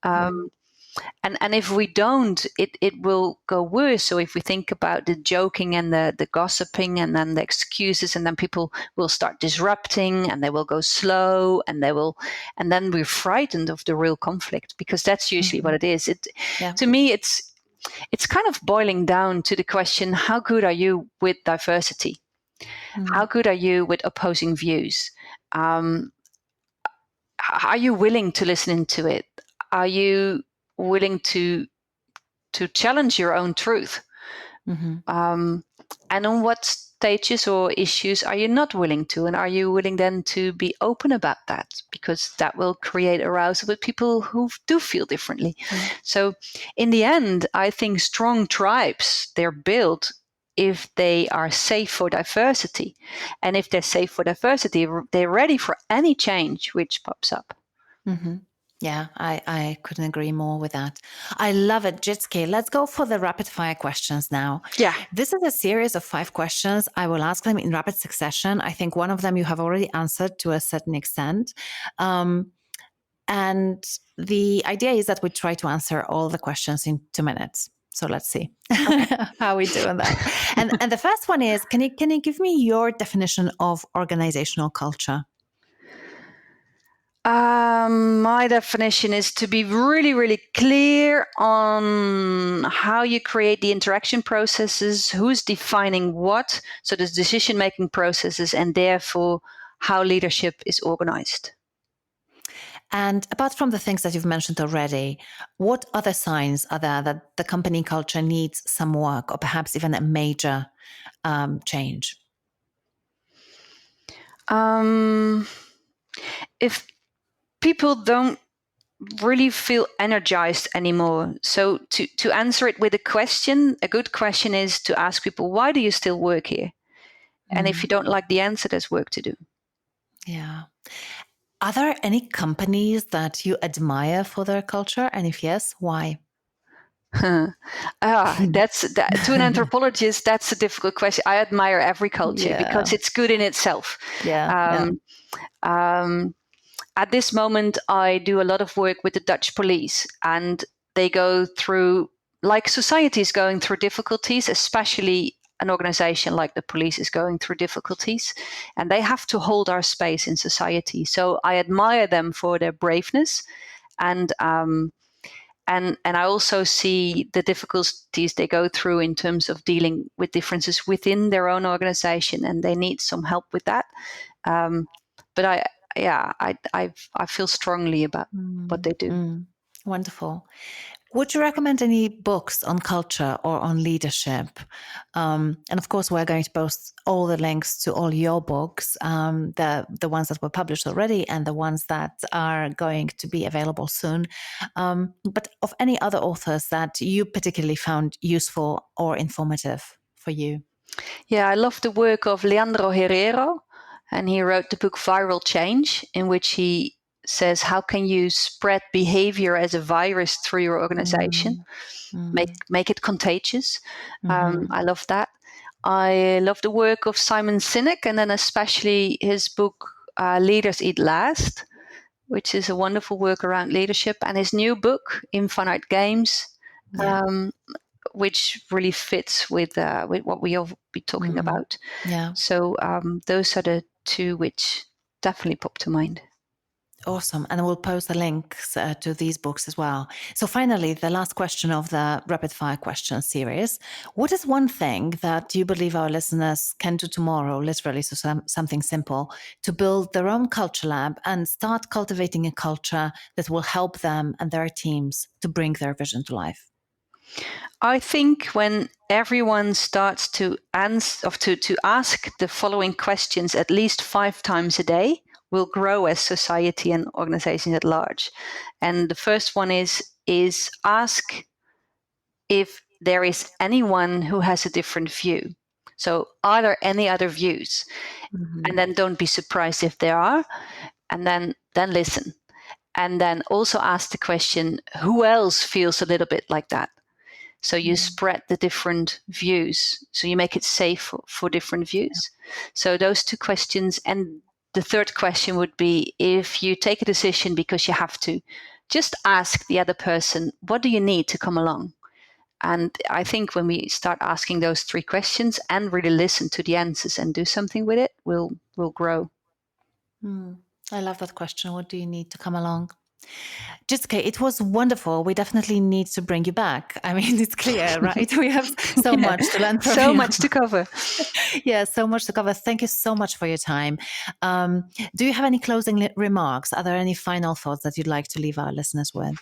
And if we don't, it will go worse. So if we think about the joking and the gossiping and then the excuses, and then people will start disrupting and they will go slow, and then we're frightened of the real conflict, because that's usually what it is. Yeah. To me, it's kind of boiling down to the question: how good are you with diversity? How good are you with opposing views? Are you willing to listen into it? Are you willing to challenge your own truth? And on what stages or issues are you not willing to? And are you willing then to be open about that? Because that will create arousal with people who do feel differently. So in the end, I think strong tribes, they're built if they are safe for diversity. And if they're safe for diversity, they're ready for any change which pops up. Yeah, I couldn't agree more with that. I love it, Jitske. Let's go for the rapid fire questions now. Yeah. This is a series of 5 questions. I will ask them in rapid succession. I think one of them you have already answered to a certain extent. And the idea is that we try to answer all the questions in 2 minutes. So let's see how we do on that. And the first one is, can you give me your definition of organizational culture? My definition is to be really, really clear on how you create the interaction processes, who's defining what, so the decision-making processes, and therefore how leadership is organized. And apart from the things that you've mentioned already, what other signs are there that the company culture needs some work, or perhaps even a major change? If people don't really feel energized anymore. So to answer it with a question, a good question is to ask people, why do you still work here? And if you don't like the answer, there's work to do. Yeah. Are there any companies that you admire for their culture? And if yes, why? That's that, to an anthropologist, that's a difficult question. I admire every culture because it's good in itself. Yeah. At this moment, I do a lot of work with the Dutch police, and they go through, like society is going through difficulties, especially an organization like the police is going through difficulties, and they have to hold our space in society. So I admire them for their braveness, and I also see the difficulties they go through in terms of dealing with differences within their own organization, and they need some help with that. But I feel strongly about what they do. Wonderful. Would you recommend any books on culture or on leadership? And of course, we're going to post all the links to all your books, the ones that were published already and the ones that are going to be available soon. But of any other authors that you particularly found useful or informative for you? Yeah, I love the work of Leandro Herrero, and he wrote the book Viral Change, in which he says, how can you spread behavior as a virus through your organization? Make it contagious. I love that. I love the work of Simon Sinek, and then especially his book Leaders Eat Last, which is a wonderful work around leadership, and his new book Infinite Games, which really fits with what we'll be talking about. Yeah. So those are the two which definitely pop to mind. Awesome. And we'll post the links to these books as well. So finally, the last question of the rapid fire question series. What is one thing that you believe our listeners can do tomorrow, literally, so something simple, to build their own culture lab and start cultivating a culture that will help them and their teams to bring their vision to life? I think when everyone starts to ask the following questions at least 5 times a day, we'll grow as society and organizations at large. And the first one is ask if there is anyone who has a different view. So are there any other views? Mm-hmm. And then don't be surprised if there are, and then listen. And then also ask the question, who else feels a little bit like that? So you spread the different views. So you make it safe for different views. So those 2 questions. And the third question would be, if you take a decision because you have to, just ask the other person, what do you need to come along? And I think when we start asking those 3 questions and really listen to the answers and do something with it, we'll grow. I love that question. What do you need to come along? Jitske, it was wonderful. We definitely need to bring you back. I mean, it's clear, right? We have so much to learn from you. So much to cover. Yeah, so much to cover. Thank you so much for your time. Do you have any closing remarks? Are there any final thoughts that you'd like to leave our listeners with?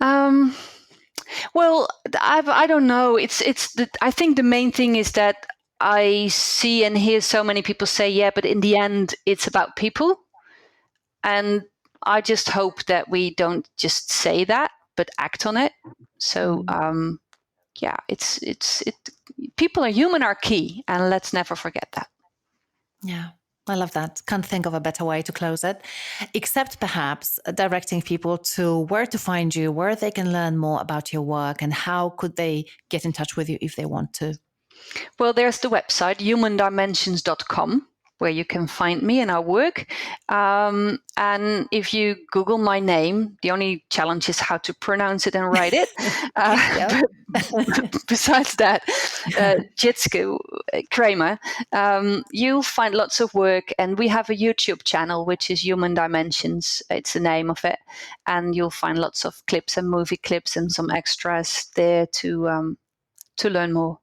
Well, I don't know. I think the main thing is that I see and hear so many people say, yeah, but in the end, it's about people. And I just hope that we don't just say that, but act on it. So, people are human are key, and let's never forget that. Yeah. I love that. Can't think of a better way to close it, except perhaps directing people to where to find you, where they can learn more about your work, and how could they get in touch with you if they want to. Well, there's the website, humandimensions.com, where you can find me and our work. And if you Google my name, the only challenge is how to pronounce it and write it. But besides that, Jitske Kramer, you'll find lots of work. And we have a YouTube channel, which is Human Dimensions. It's the name of it. And you'll find lots of clips and movie clips and some extras there to learn more.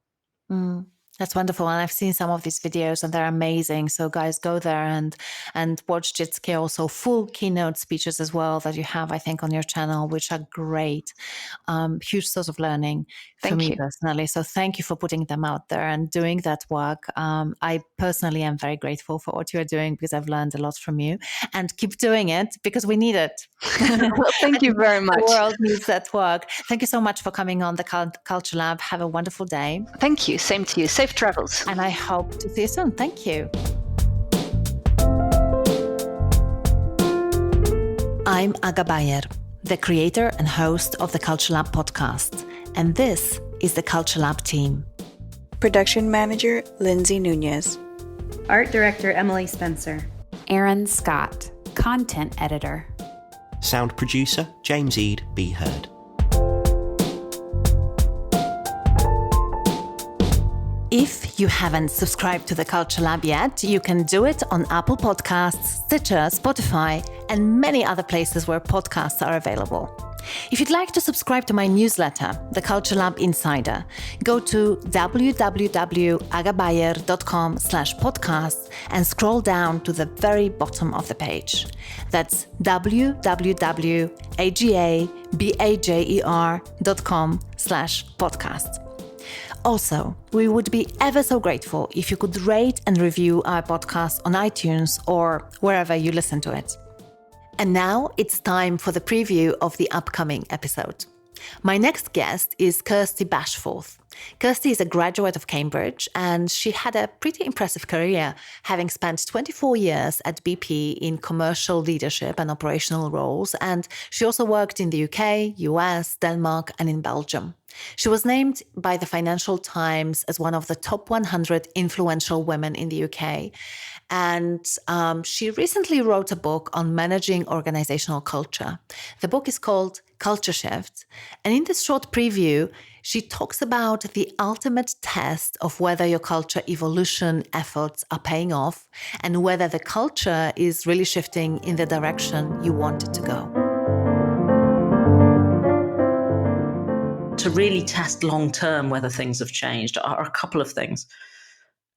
That's wonderful. And I've seen some of these videos and they're amazing. So guys, go there and watch Jitske, also full keynote speeches as well that you have, I think, on your channel, which are great. Huge source of learning for me personally. So thank you for putting them out there and doing that work. I personally am very grateful for what you're doing because I've learned a lot from you, and keep doing it because we need it. Well, thank you very much. The world needs that work. Thank you so much for coming on the Culture Lab. Have a wonderful day. Thank you. Same to you. Safe travels. And I hope to see you soon. Thank you. I'm Aga Bajer, the creator and host of the Culture Lab podcast. And this is the Culture Lab team. Production manager, Lindsay Nunez. Art director, Emily Spencer. Aaron Scott, content editor. Sound producer, James Eade, Be Heard. If you haven't subscribed to the Culture Lab yet, you can do it on Apple Podcasts, Stitcher, Spotify, and many other places where podcasts are available. If you'd like to subscribe to my newsletter, The Culture Lab Insider, go to www.agabajer.com/podcast and scroll down to the very bottom of the page. That's www.agabajer.com/podcast. Also, we would be ever so grateful if you could rate and review our podcast on iTunes or wherever you listen to it. And now it's time for the preview of the upcoming episode. My next guest is Kirsty Bashforth. Kirsty is a graduate of Cambridge, and she had a pretty impressive career, having spent 24 years at BP in commercial leadership and operational roles, and she also worked in the UK, US, Denmark, and in Belgium. She was named by the Financial Times as one of the top 100 influential women in the UK. And she recently wrote a book on managing organizational culture. The book is called culture shifts. And in this short preview, she talks about the ultimate test of whether your culture evolution efforts are paying off and whether the culture is really shifting in the direction you want it to go. To really test long-term whether things have changed are a couple of things.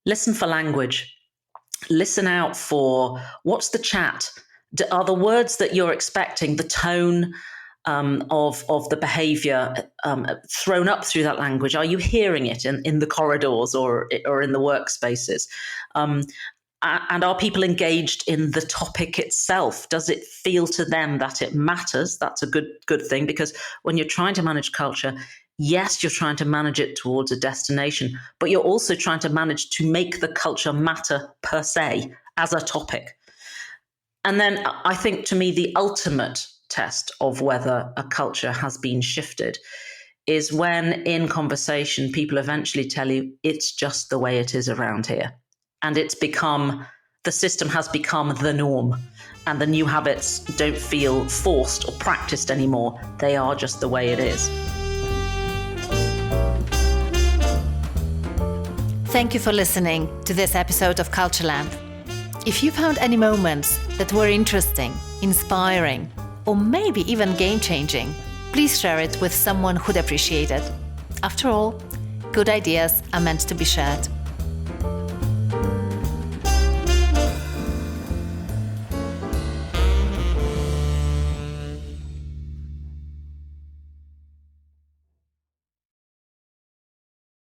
Listen for language. Listen out for what's the chat. Are the words that you're expecting, the tone of the behavior thrown up through that language? Are you hearing it in the corridors or in the workspaces? And are people engaged in the topic itself? Does it feel to them that it matters? That's a good thing, because when you're trying to manage culture, yes, you're trying to manage it towards a destination, but you're also trying to manage to make the culture matter per se as a topic. And then I think, to me, the ultimate test of whether a culture has been shifted is when in conversation, people eventually tell you it's just the way it is around here. And the system has become the norm, and the new habits don't feel forced or practiced anymore. They are just the way it is. Thank you for listening to this episode of Cultureland. If you found any moments that were interesting, inspiring, or maybe even game-changing, please share it with someone who'd appreciate it. After all, good ideas are meant to be shared.